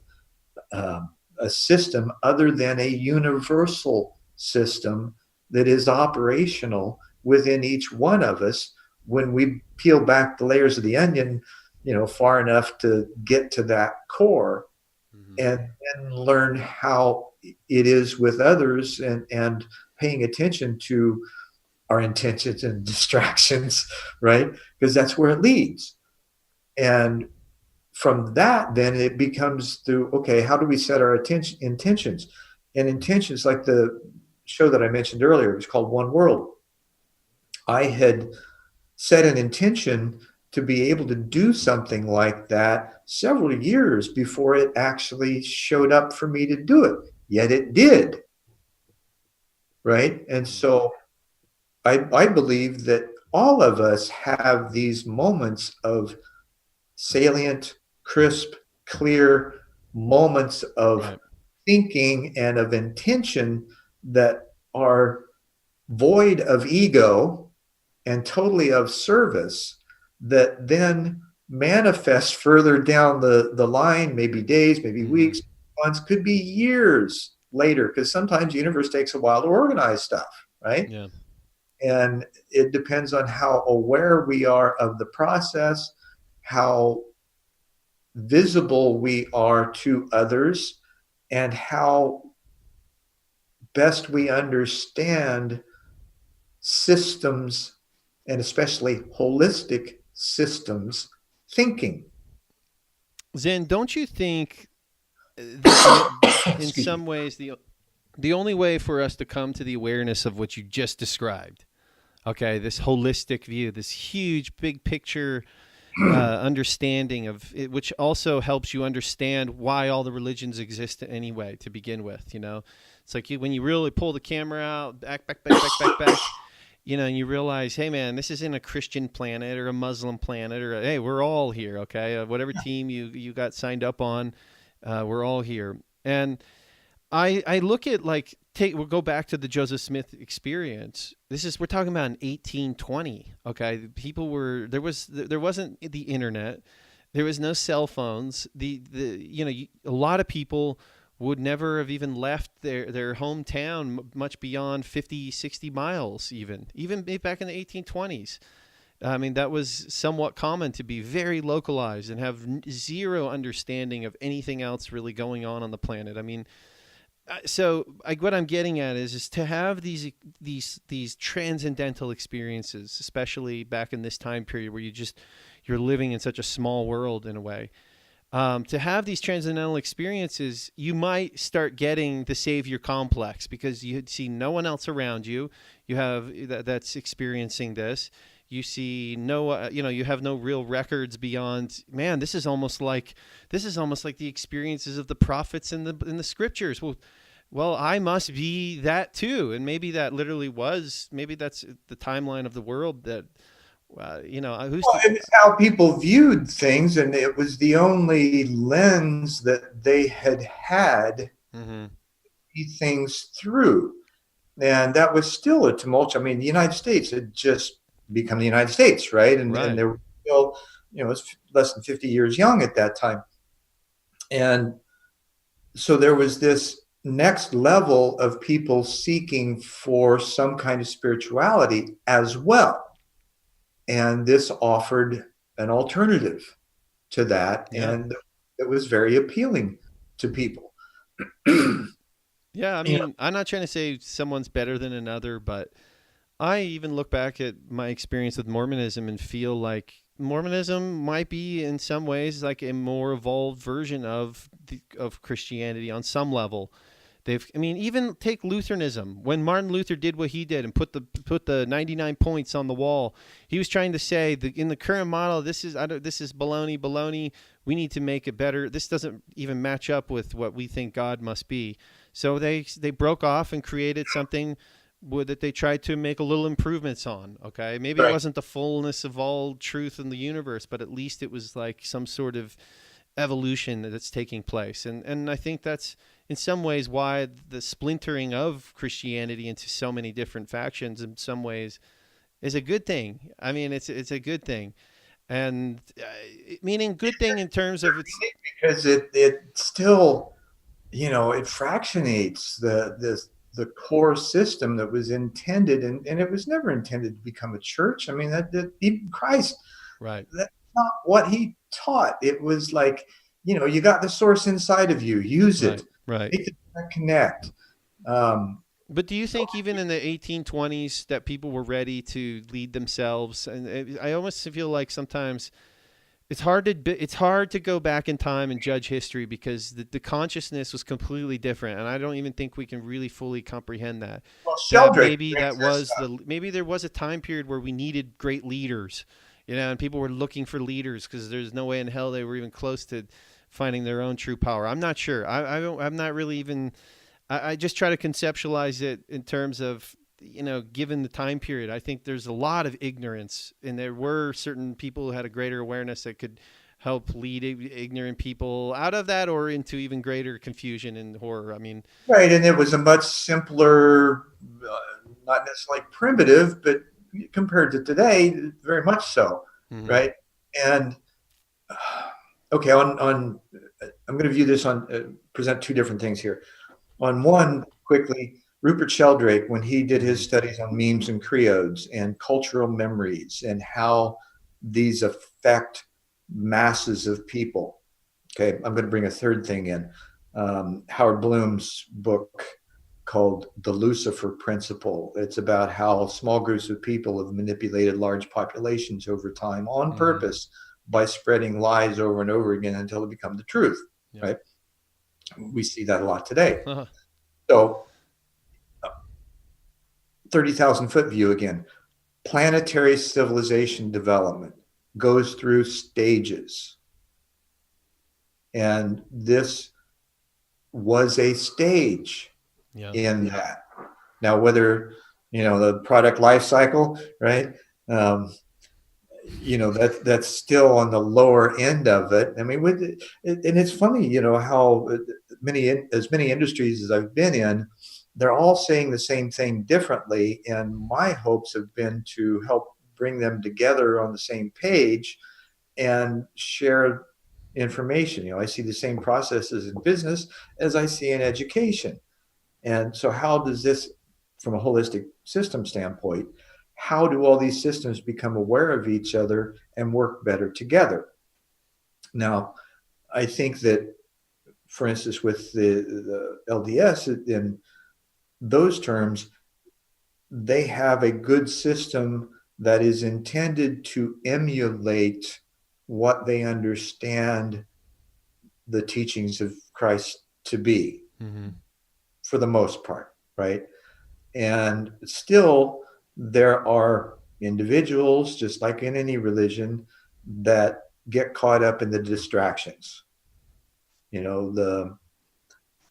a system other than a universal system that is operational within each one of us when we peel back the layers of the onion, far enough to get to that core, Mm-hmm. and then learn how it is with others, and paying attention to our intentions and distractions, right? Because that's where it leads. And from that, then it becomes through, okay, how do we set our intentions? And intentions, like the show that I mentioned earlier, it was called One World. I had set an intention to be able to do something like that several years before it actually showed up for me to do it. Yet it did, right? And so I believe that all of us have these moments of salient, crisp, clear moments of Right. thinking and of intention that are void of ego and totally of service, that then manifest further down the line, maybe days, maybe Mm-hmm. weeks, months, could be years later, because sometimes the universe takes a while to organize stuff, right? Yeah. And it depends on how aware we are of the process, how visible we are to others, and how best we understand systems, and especially holistic systems thinking. Zen, don't you think that in Excuse me. some ways the only way for us to come to the awareness of what you just described, okay, this holistic view, this huge big picture understanding of it, which also helps you understand why all the religions exist anyway to begin with. It's like when you really pull the camera out, back, and you realize, hey man, this isn't a Christian planet or a Muslim planet, or hey, we're all here, okay? Whatever team you got signed up on, we're all here. And I look at, like, we'll go back to the Joseph Smith experience. We're talking about in 1820. Okay, people there wasn't the internet, there was no cell phones. A lot of people would never have even left their hometown much beyond 50, 60 miles, even back in the 1820s. I mean, that was somewhat common to be very localized and have zero understanding of anything else really going on the planet. I mean, what I'm getting at is to have these transcendental experiences, especially back in this time period where you're living in such a small world in a way. To have these transcendental experiences, you might start getting the savior complex because you see no one else around you. You have that's experiencing this. You see you have no real records beyond. Man, this is almost like the experiences of the prophets in the scriptures. Well, I must be that too, and maybe that literally was. Maybe that's the timeline of the world that. Who's Well, to. it was how people viewed things, and it was the only lens that they had Mm-hmm. see things through. And that was still a tumult. I mean, the United States had just become the United States, right? And Right. they were still, it was less than 50 years young at that time. And so there was this next level of people seeking for some kind of spirituality as well. And this offered an alternative to that, Yeah. and it was very appealing to people. you Yeah, I know, mean, I'm not trying to say someone's better than another, but I even look back at my experience with Mormonism and feel like Mormonism might be in some ways like a more evolved version of Christianity on some level. I mean, even take Lutheranism. When Martin Luther did what he did and put the 99 points on the wall, he was trying to say that in the current model, this is baloney, baloney. We need to make it better. This doesn't even match up with what we think God must be. So they broke off and created something that they tried to make a little improvements on. Okay, maybe it right. wasn't the fullness of all truth in the universe, but at least it was like some sort of evolution that's taking place. And I think that's in some ways why the splintering of Christianity into so many different factions in some ways is a good thing. I mean, it's a good thing, and meaning good thing in terms of it's Because it still, it fractionates the core system that was intended, and it was never intended to become a church. I mean, that even Christ, right, that's not what he taught. It was like, you got the source inside of you, use right, it, right. make it connect. Um, But do you think even in the 1820s that people were ready to lead themselves? And I almost feel like sometimes it's hard to go back in time and judge history because the consciousness was completely different, and I don't even think we can really fully comprehend that. well, That Sheldrick maybe brings that this was up. the maybe there was a time period where we needed great leaders, and people were looking for leaders because there's no way in hell they were even close to finding their own true power. I'm not sure. I'm not really even. I just try to conceptualize it in terms of given the time period. I think there's a lot of ignorance, and there were certain people who had a greater awareness that could help lead ignorant people out of that or into even greater confusion and horror. I mean, Right, and it was a much simpler, not necessarily primitive, but compared to today, very much so, mhm. right? And okay, on I'm going to view this on present two different things here. On one, quickly, Rupert Sheldrake, when he did his Mhm. studies on memes and creodes and cultural memories and how these affect masses of people. Okay, I'm going to bring a third thing in. Howard Bloom's book called The Lucifer Principle. It's about how small groups of people have manipulated large populations over time on Mhm. purpose by spreading lies over and over again until it becomes the truth, Yep. right? We see that a lot today. Uh-huh. So, 30,000 foot view again. Planetary civilization development goes through stages. And this was a stage Yeah. in that. Now, whether, the product life cycle, right? Um, that's still on the lower end of it. I mean, and it's funny, how many industries as I've been in, they're all saying the same thing differently. And my hopes have been to help bring them together on the same page and share information. I see the same processes in business as I see in education. And so, how does this, from a holistic system standpoint, how do all these systems become aware of each other and work better together? Now, I think that, for instance, with the LDS, in those terms, they have a good system that is intended to emulate what they understand the teachings of Christ to be, Mhm. for the most part, right? And still, there are individuals, just like in any religion, that get caught up in the distractions. The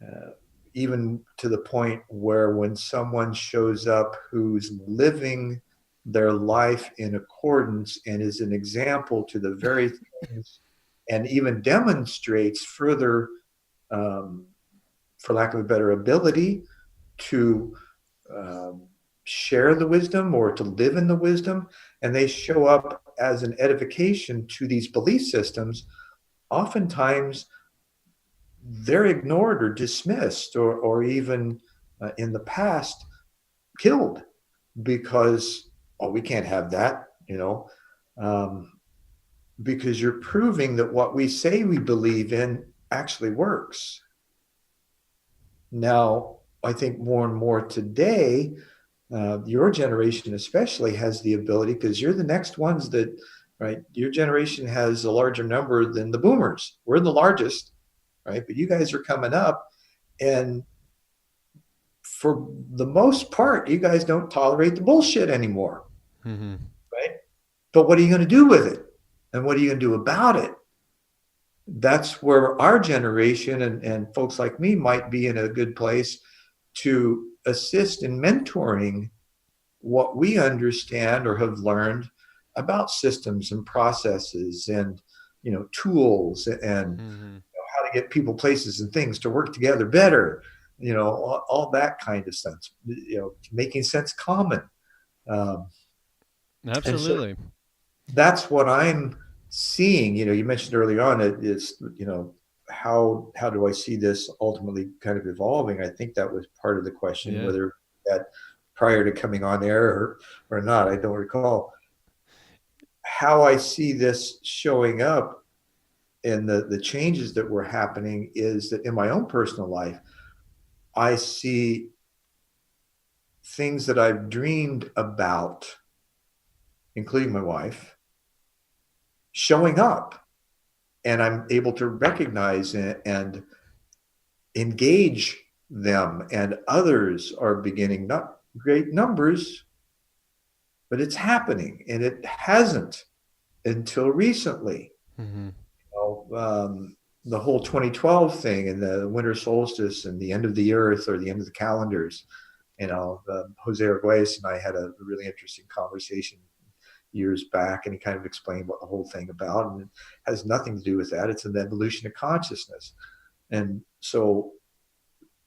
uh, even to the point where when someone shows up who's living their life in accordance and is an example to the very things and even demonstrates further, um, for lack of a better ability, to um, share the wisdom or to live in the wisdom, and they show up as an edification to these belief systems, oftentimes they're ignored or dismissed or even in the past killed because, oh, we can't have that. um, because you're proving that what we say we believe in actually works. Now, I think more and more today, your generation especially has the ability, because you're the next ones that, right? Your generation has a larger number than the boomers. We're the largest, right? But you guys are coming up, and for the most part, you guys don't tolerate the bullshit anymore, Mm-hmm. right? But what are you going to do with it? And what are you going to do about it? That's where our generation and folks like me might be in a good place to assist in mentoring what we understand or have learned about systems and processes and tools and Mm-hmm. how to get people, places, and things to work together better. All that kind of sense. Making sense common. Um, and so Absolutely. that's what I'm seeing. You mentioned early on it's how do I see this ultimately kind of evolving? I think that was part of the question, Yeah. whether that prior to coming on air or not, I don't recall. How I see this showing up and the changes that were happening is that in my own personal life, I see things that I've dreamed about, including my wife, showing up, and I'm able to recognize it and engage them, and others are beginning, not great numbers, but it's happening, and it hasn't until recently. Mm-hmm. The whole 2012 thing and the winter solstice and the end of the earth or the end of the calendars. Jose Arguelles and I had a really interesting conversation years back, and he kind of explained what the whole thing about, and it has nothing to do with that. It's an evolution of consciousness. And so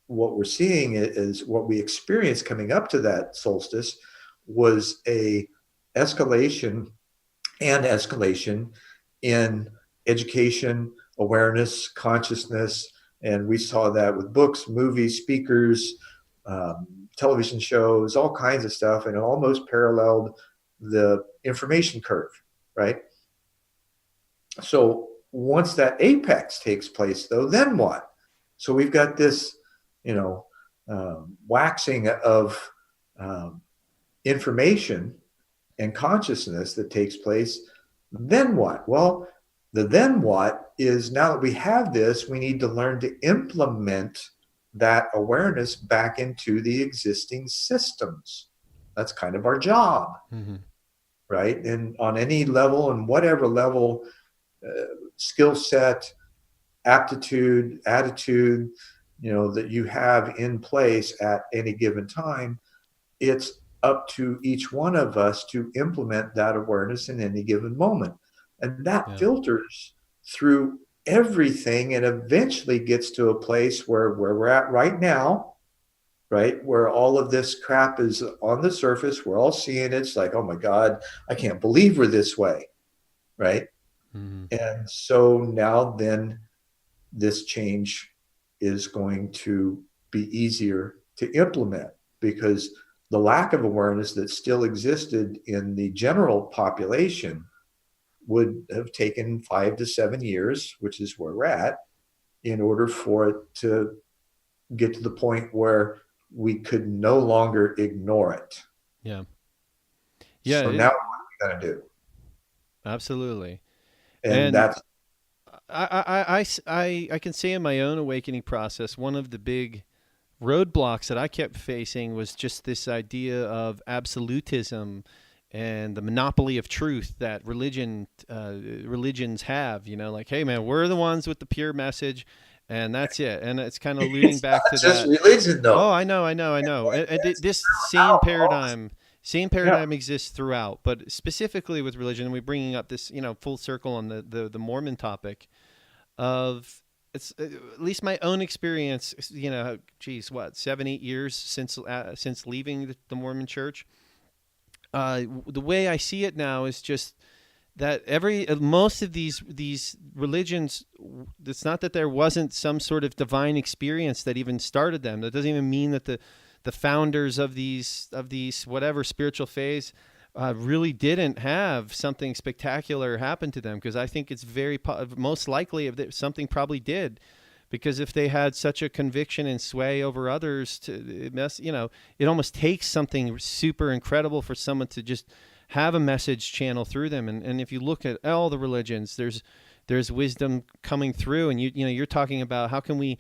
what we're seeing is what we experienced coming up to that solstice was a escalation and escalation in education, awareness, consciousness. And we saw that with books, movies, speakers, television shows, all kinds of stuff. And it almost paralleled the information curve, right? So once that apex takes place, though, then what? So we've got this, waxing of um, information and consciousness that takes place. Then what? Well, the then what is, now that we have this, we need to learn to implement that awareness back into the existing systems. That's kind of our job, Mm-hmm. right? And on any level and whatever level, skill set, aptitude, attitude, that you have in place at any given time, it's up to each one of us to implement that awareness in any given moment. And that Yeah. filters through everything and eventually gets to a place where we're at right now, right? Where all of this crap is on the surface. We're all seeing it. It's like, oh my God, I can't believe we're this way, right? Mm-hmm. And so now then this change is going to be easier to implement, because the lack of awareness that still existed in the general population would have taken 5 to 7 years, which is where we're at, in order for it to get to the point where we could no longer ignore it. Yeah. Yeah. So now what are we going to do? Absolutely. And And that's I can say in my own awakening process, one of the big roadblocks that I kept facing was just this idea of absolutism and the monopoly of truth that religions have. Like, hey man, we're the ones with the pure message, and that's it. And it's kind of alluding it's not back to just that. religion, Oh, though. I know. This same Throughout. same Yeah. paradigm exists throughout, but specifically with religion, and we're bringing up this, full circle on the Mormon topic of it's at least my own experience. Geez, what 7-8 years since leaving the Mormon Church. The way I see it now is just that most of these religions, it's not that there wasn't some sort of divine experience that even started them. That doesn't even mean that the founders of these whatever spiritual phase really didn't have something spectacular happen to them, because I think it's most likely if something probably did, because if they had such a conviction and sway over others, it almost takes something super incredible for someone to just have a message channel through them. And if you look at all the religions, there's wisdom coming through, and you're talking about how can we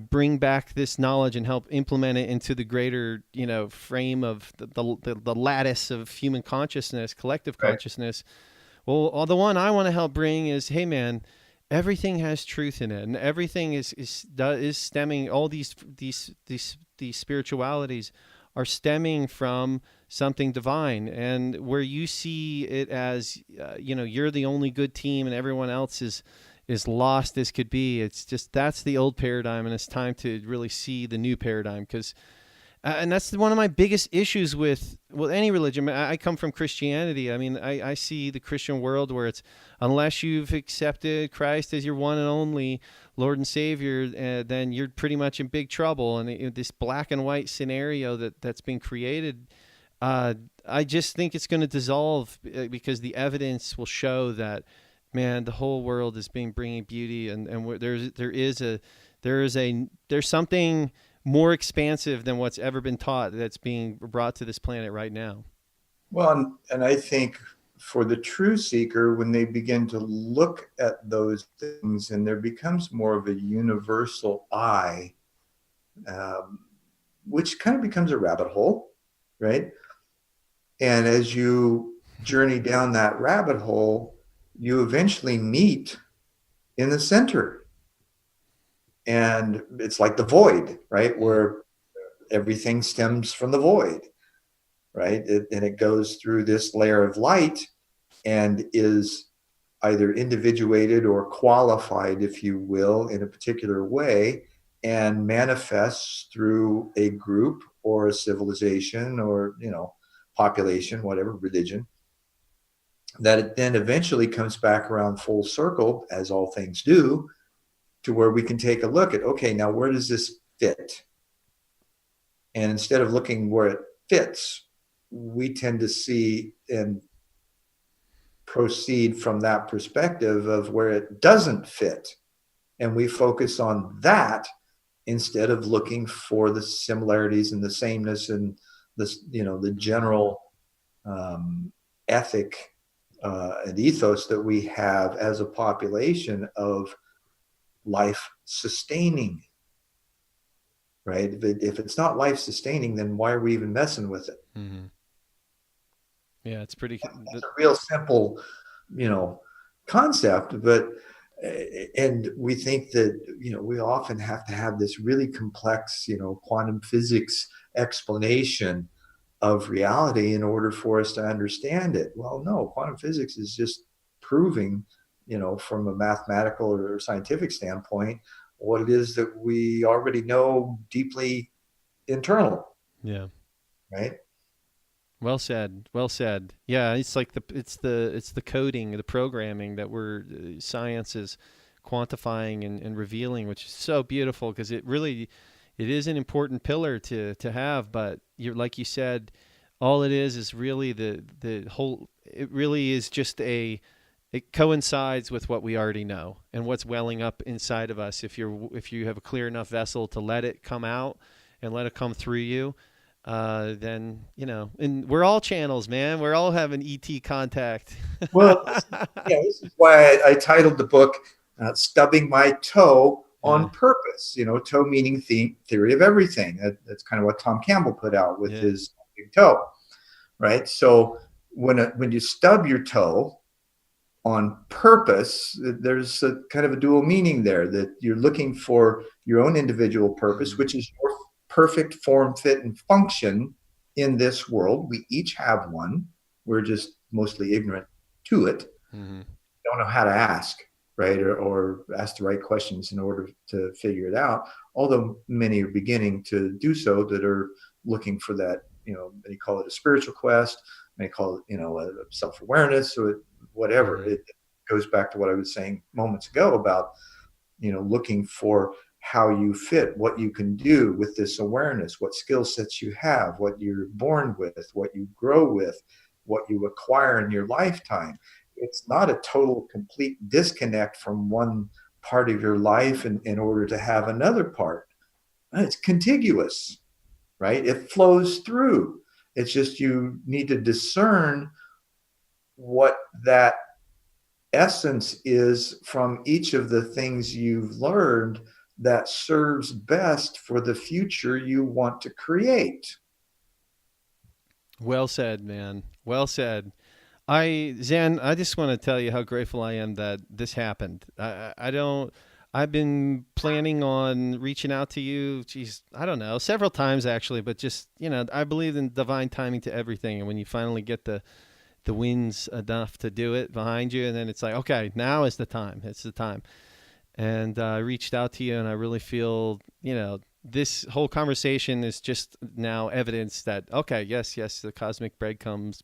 bring back this knowledge and help implement it into the greater, frame of the lattice of human consciousness, collective Right. consciousness. Well, the one I want to help bring is, hey man, everything has truth in it, and everything is stemming. All these spiritualities are stemming from something divine, and where you see it as, you're the only good team and everyone else is lost as could be. It's just, that's the old paradigm, and it's time to really see the new paradigm, because and that's one of my biggest issues with any religion. I come from Christianity. I mean, I see the Christian world where it's, unless you've accepted Christ as your one and only Lord and Savior, then you're pretty much in big trouble. And this black and white scenario that's been created, I just think it's going to dissolve, because the evidence will show that, man, the whole world is being bringing beauty, and there's something more expansive than what's ever been taught that's being brought to this planet right now. Well, and I think for the true seeker, when they begin to look at those things, and there becomes more of a universal eye, um, which kind of becomes a rabbit hole, right? And as you journey down that rabbit hole, you eventually meet in the center. And it's like the void, right? Where everything stems from the void, right? And it goes through this layer of light and is either individuated or qualified, if you will, in a particular way, and manifests through a group or a civilization or, population, whatever, religion, that it then eventually comes back around full circle, as all things do, to where we can take a look at, okay, now where does this fit? And instead of looking where it fits, we tend to see and proceed from that perspective of where it doesn't fit. And we focus on that instead of looking for the similarities and the sameness and the general ethic and ethos that we have as a population of life sustaining, right? If it's not life sustaining, then why are we even messing with it? Mm-hmm. Yeah, it's pretty. It's a real simple, concept, but and we think that we often have to have this really complex, quantum physics explanation of reality in order for us to understand it. Well, no, quantum physics is just proving, from a mathematical or scientific standpoint, what it is that we already know deeply internal. Yeah. Right. Well said. Well said. Yeah, it's like the coding, the programming that science is quantifying and revealing, which is so beautiful, because it is an important pillar to have. But you're, like you said, all it is really the whole. It really is just it coincides with what we already know and what's welling up inside of us. If you have a clear enough vessel to let it come out and let it come through you, then and we're all channels, man. We're all having ET contact. Well, yeah, this is why I titled the book "Stubbing My Toe Yeah. on Purpose." Toe meaning theory of everything. That's kind of what Tom Campbell put out with his big toe, right? So when you stub your toe on purpose, there's a kind of a dual meaning there, that you're looking for your own individual purpose, which is your perfect form, fit, and function in this world. We each have one. We're just mostly ignorant to it. Mm-hmm. Don't know how to ask, right? Or ask the right questions in order to figure it out. Although many are beginning to do so, that are looking for that, they call it a spiritual quest, they call it, a self-awareness, or whatever. Mm-hmm. It goes back to what I was saying moments ago about, looking for how you fit, what you can do with this awareness, what skill sets you have, what you're born with, what you grow with, what you acquire in your lifetime. It's not a total complete disconnect from one part of your life in order to have another part. It's contiguous, right? It flows through. It's just you need to discern what that essence is from each of the things you've learned that serves best for the future you want to create. Well said, man. Well said. Zen, I just want to tell you how grateful I am that this happened. I don't. I've been planning on reaching out to you. Geez, I don't know, several times actually, but just I believe in divine timing to everything, and when you finally get the winds enough to do it behind you, and then it's like, okay, now is the time. It's the time. And I reached out to you, and I really feel, this whole conversation is just now evidence that, okay, yes, the cosmic breadcrumbs.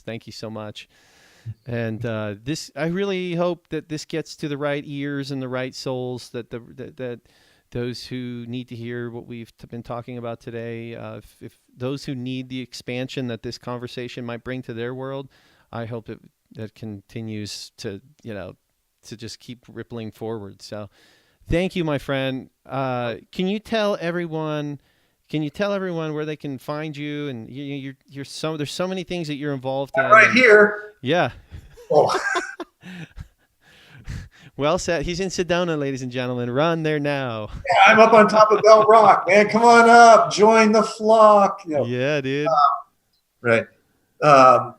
Thank you so much. And I really hope that this gets to the right ears and the right souls, that those who need to hear what we've been talking about today, if those who need the expansion that this conversation might bring to their world, I hope that continues to just keep rippling forward. So thank you, my friend. Can you tell everyone where they can find you? And there's so many things that you're involved in. Right here. Yeah. Oh. Well said. He's in Sedona, ladies and gentlemen. Run there now. Yeah, I'm up on top of Bell Rock, man. Come on up. Join the flock. Yeah, dude. Right. I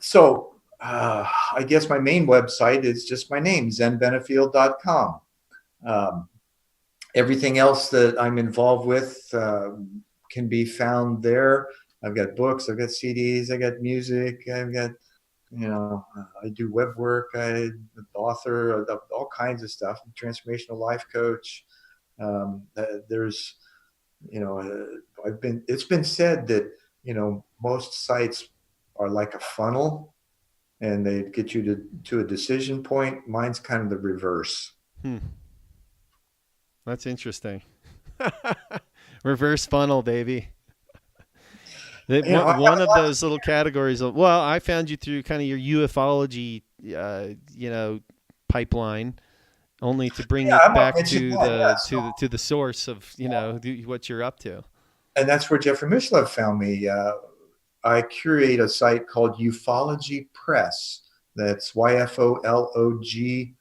guess my main website is just my name, zenbenefiel.com. Everything else that I'm involved with can be found there. I've got books, I've got CDs, I got music, I've got, I do web work, I'm an author, all kinds of stuff. I'm a transformational life coach. There's, it's been said that, most sites are like a funnel and they get you to a decision point. Mine's kind of the reverse. That's interesting. Reverse funnel, baby. One of those little categories of, well, I found you through kind of your ufology, pipeline, only to bring it back to the source of what you're up to. And that's where Jeffrey Mishlev found me. I curate a site called Ufology Press. That's YFOLOGY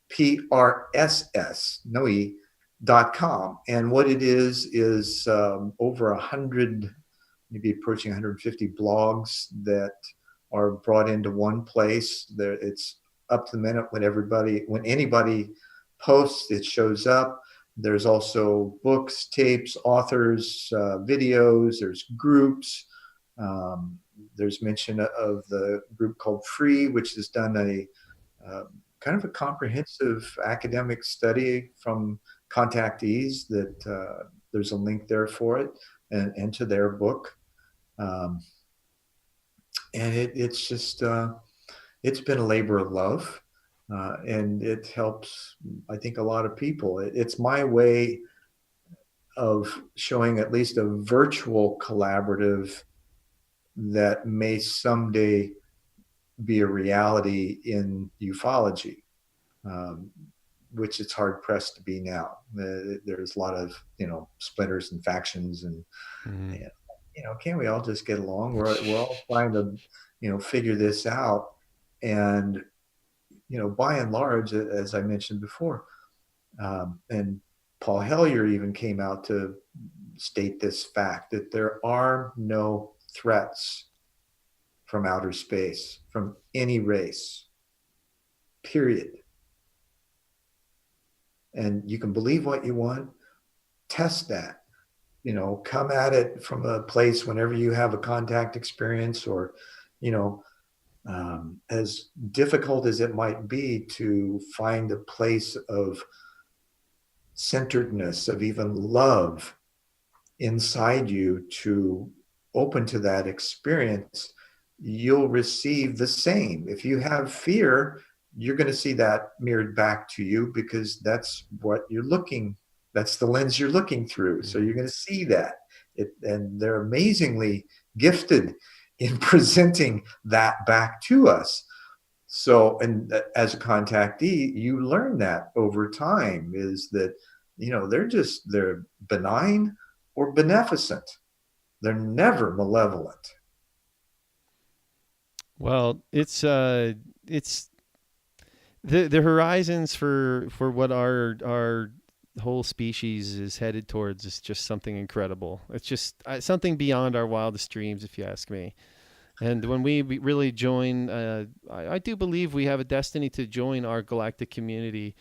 PRSS, no E, .com. And what it is over 100, maybe approaching 150 blogs that are brought into one place. It's up to the minute when anybody posts, it shows up. There's also books, tapes, authors, videos, there's groups. There's mention of the group called Free, which has done a kind of a comprehensive academic study from contactees that there's a link there for it and to their book. And it's just, it's been a labor of love. And it helps, I think, a lot of people. It's my way of showing at least a virtual collaborative that may someday be a reality in ufology, which it's hard pressed to be now. There's a lot of splinters and factions, and can't we all just get along? We're all trying to figure this out, and by and large, as I mentioned before, and Paul Hellyer even came out to state this fact that there are no threats from outer space, from any race, period. And you can believe what you want, test that, come at it from a place whenever you have a contact experience, or, as difficult as it might be to find a place of centeredness, of even love inside you to open to that experience, you'll receive the same. If you have fear, you're going to see that mirrored back to you, because that's what you're that's the lens you're looking through. So you're going to see that. And they're amazingly gifted in presenting that back to us. So, and as a contactee, you learn that over time, is that, they're benign or beneficent. They're never malevolent. Well, it's the horizons for what our whole species is headed towards is just something incredible. It's just something beyond our wildest dreams, if you ask me. And when we really join, I do believe we have a destiny to join our galactic community.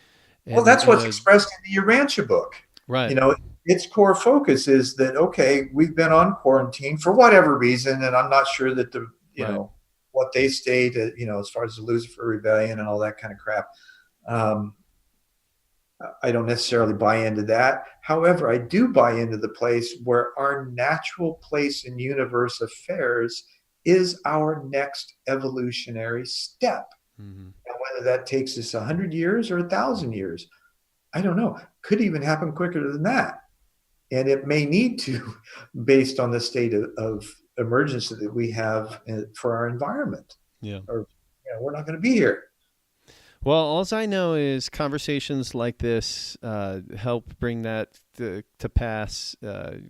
Well, And that's what's expressed in the Urantia book. right, You know, its core focus is that, okay, we've been on quarantine for whatever reason, and I'm not sure that right, what they state, as far as the Lucifer Rebellion and all that kind of crap. Um, I don't necessarily buy into that. However, I do buy into the place where our natural place in universe affairs is our next evolutionary step. hmm And whether that takes us 100 years or 1,000 years, I don't know. Could even happen quicker than that. And it may need to, based on the state of emergency that we have for our environment. yeah. Or, we're not going to be here. Well, all I know is conversations like this help bring that to pass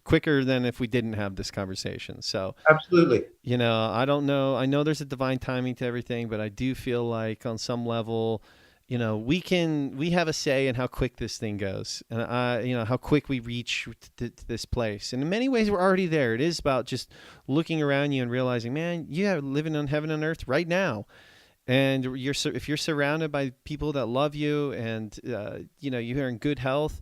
quicker than if we didn't have this conversation. So, Absolutely. I don't know. I know there's a divine timing to everything, but I do feel like on some level, we have a say in how quick this thing goes, and how quick we reach to this place. And in many ways, we're already there. It is about just looking around you and realizing, man, you are living on heaven and earth right now. And if you're surrounded by people that love you, and you're in good health,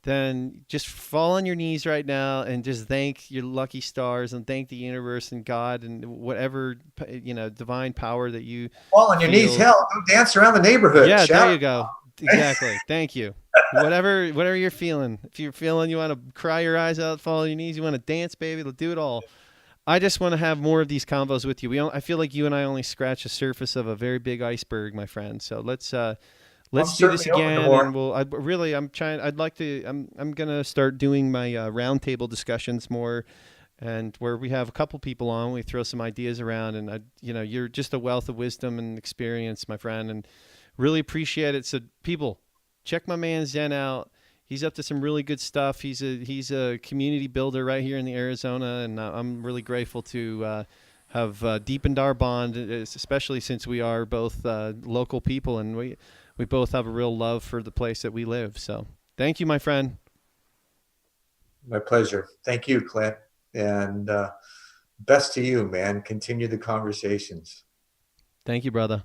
then just fall on your knees right now and just thank your lucky stars and thank the universe and God and whatever divine power that you Fall on your knees. feel. Hell, go dance around the neighborhood. Yeah, there Shout. you go. Exactly. Thank you. Whatever you're feeling. If you're feeling you want to cry your eyes out, fall on your knees, you want to dance, baby, let's do it all. I just want to have more of these convos with you. I feel like you and I only scratch the surface of a very big iceberg, my friend. So let's do this certainly open to again, more. and I'm trying. I'd like to. I'm gonna start doing my roundtable discussions more, and where we have a couple people on, we throw some ideas around, and you're just a wealth of wisdom and experience, my friend, and really appreciate it. So people, check my man Zen out. He's up to some really good stuff. He's a community builder right here in the Arizona, and I'm really grateful to have deepened our bond, especially since we are both local people, and we both have a real love for the place that we live. So thank you, my friend. My pleasure. Thank you, Clint. And best to you, man. Continue the conversations. Thank you, brother.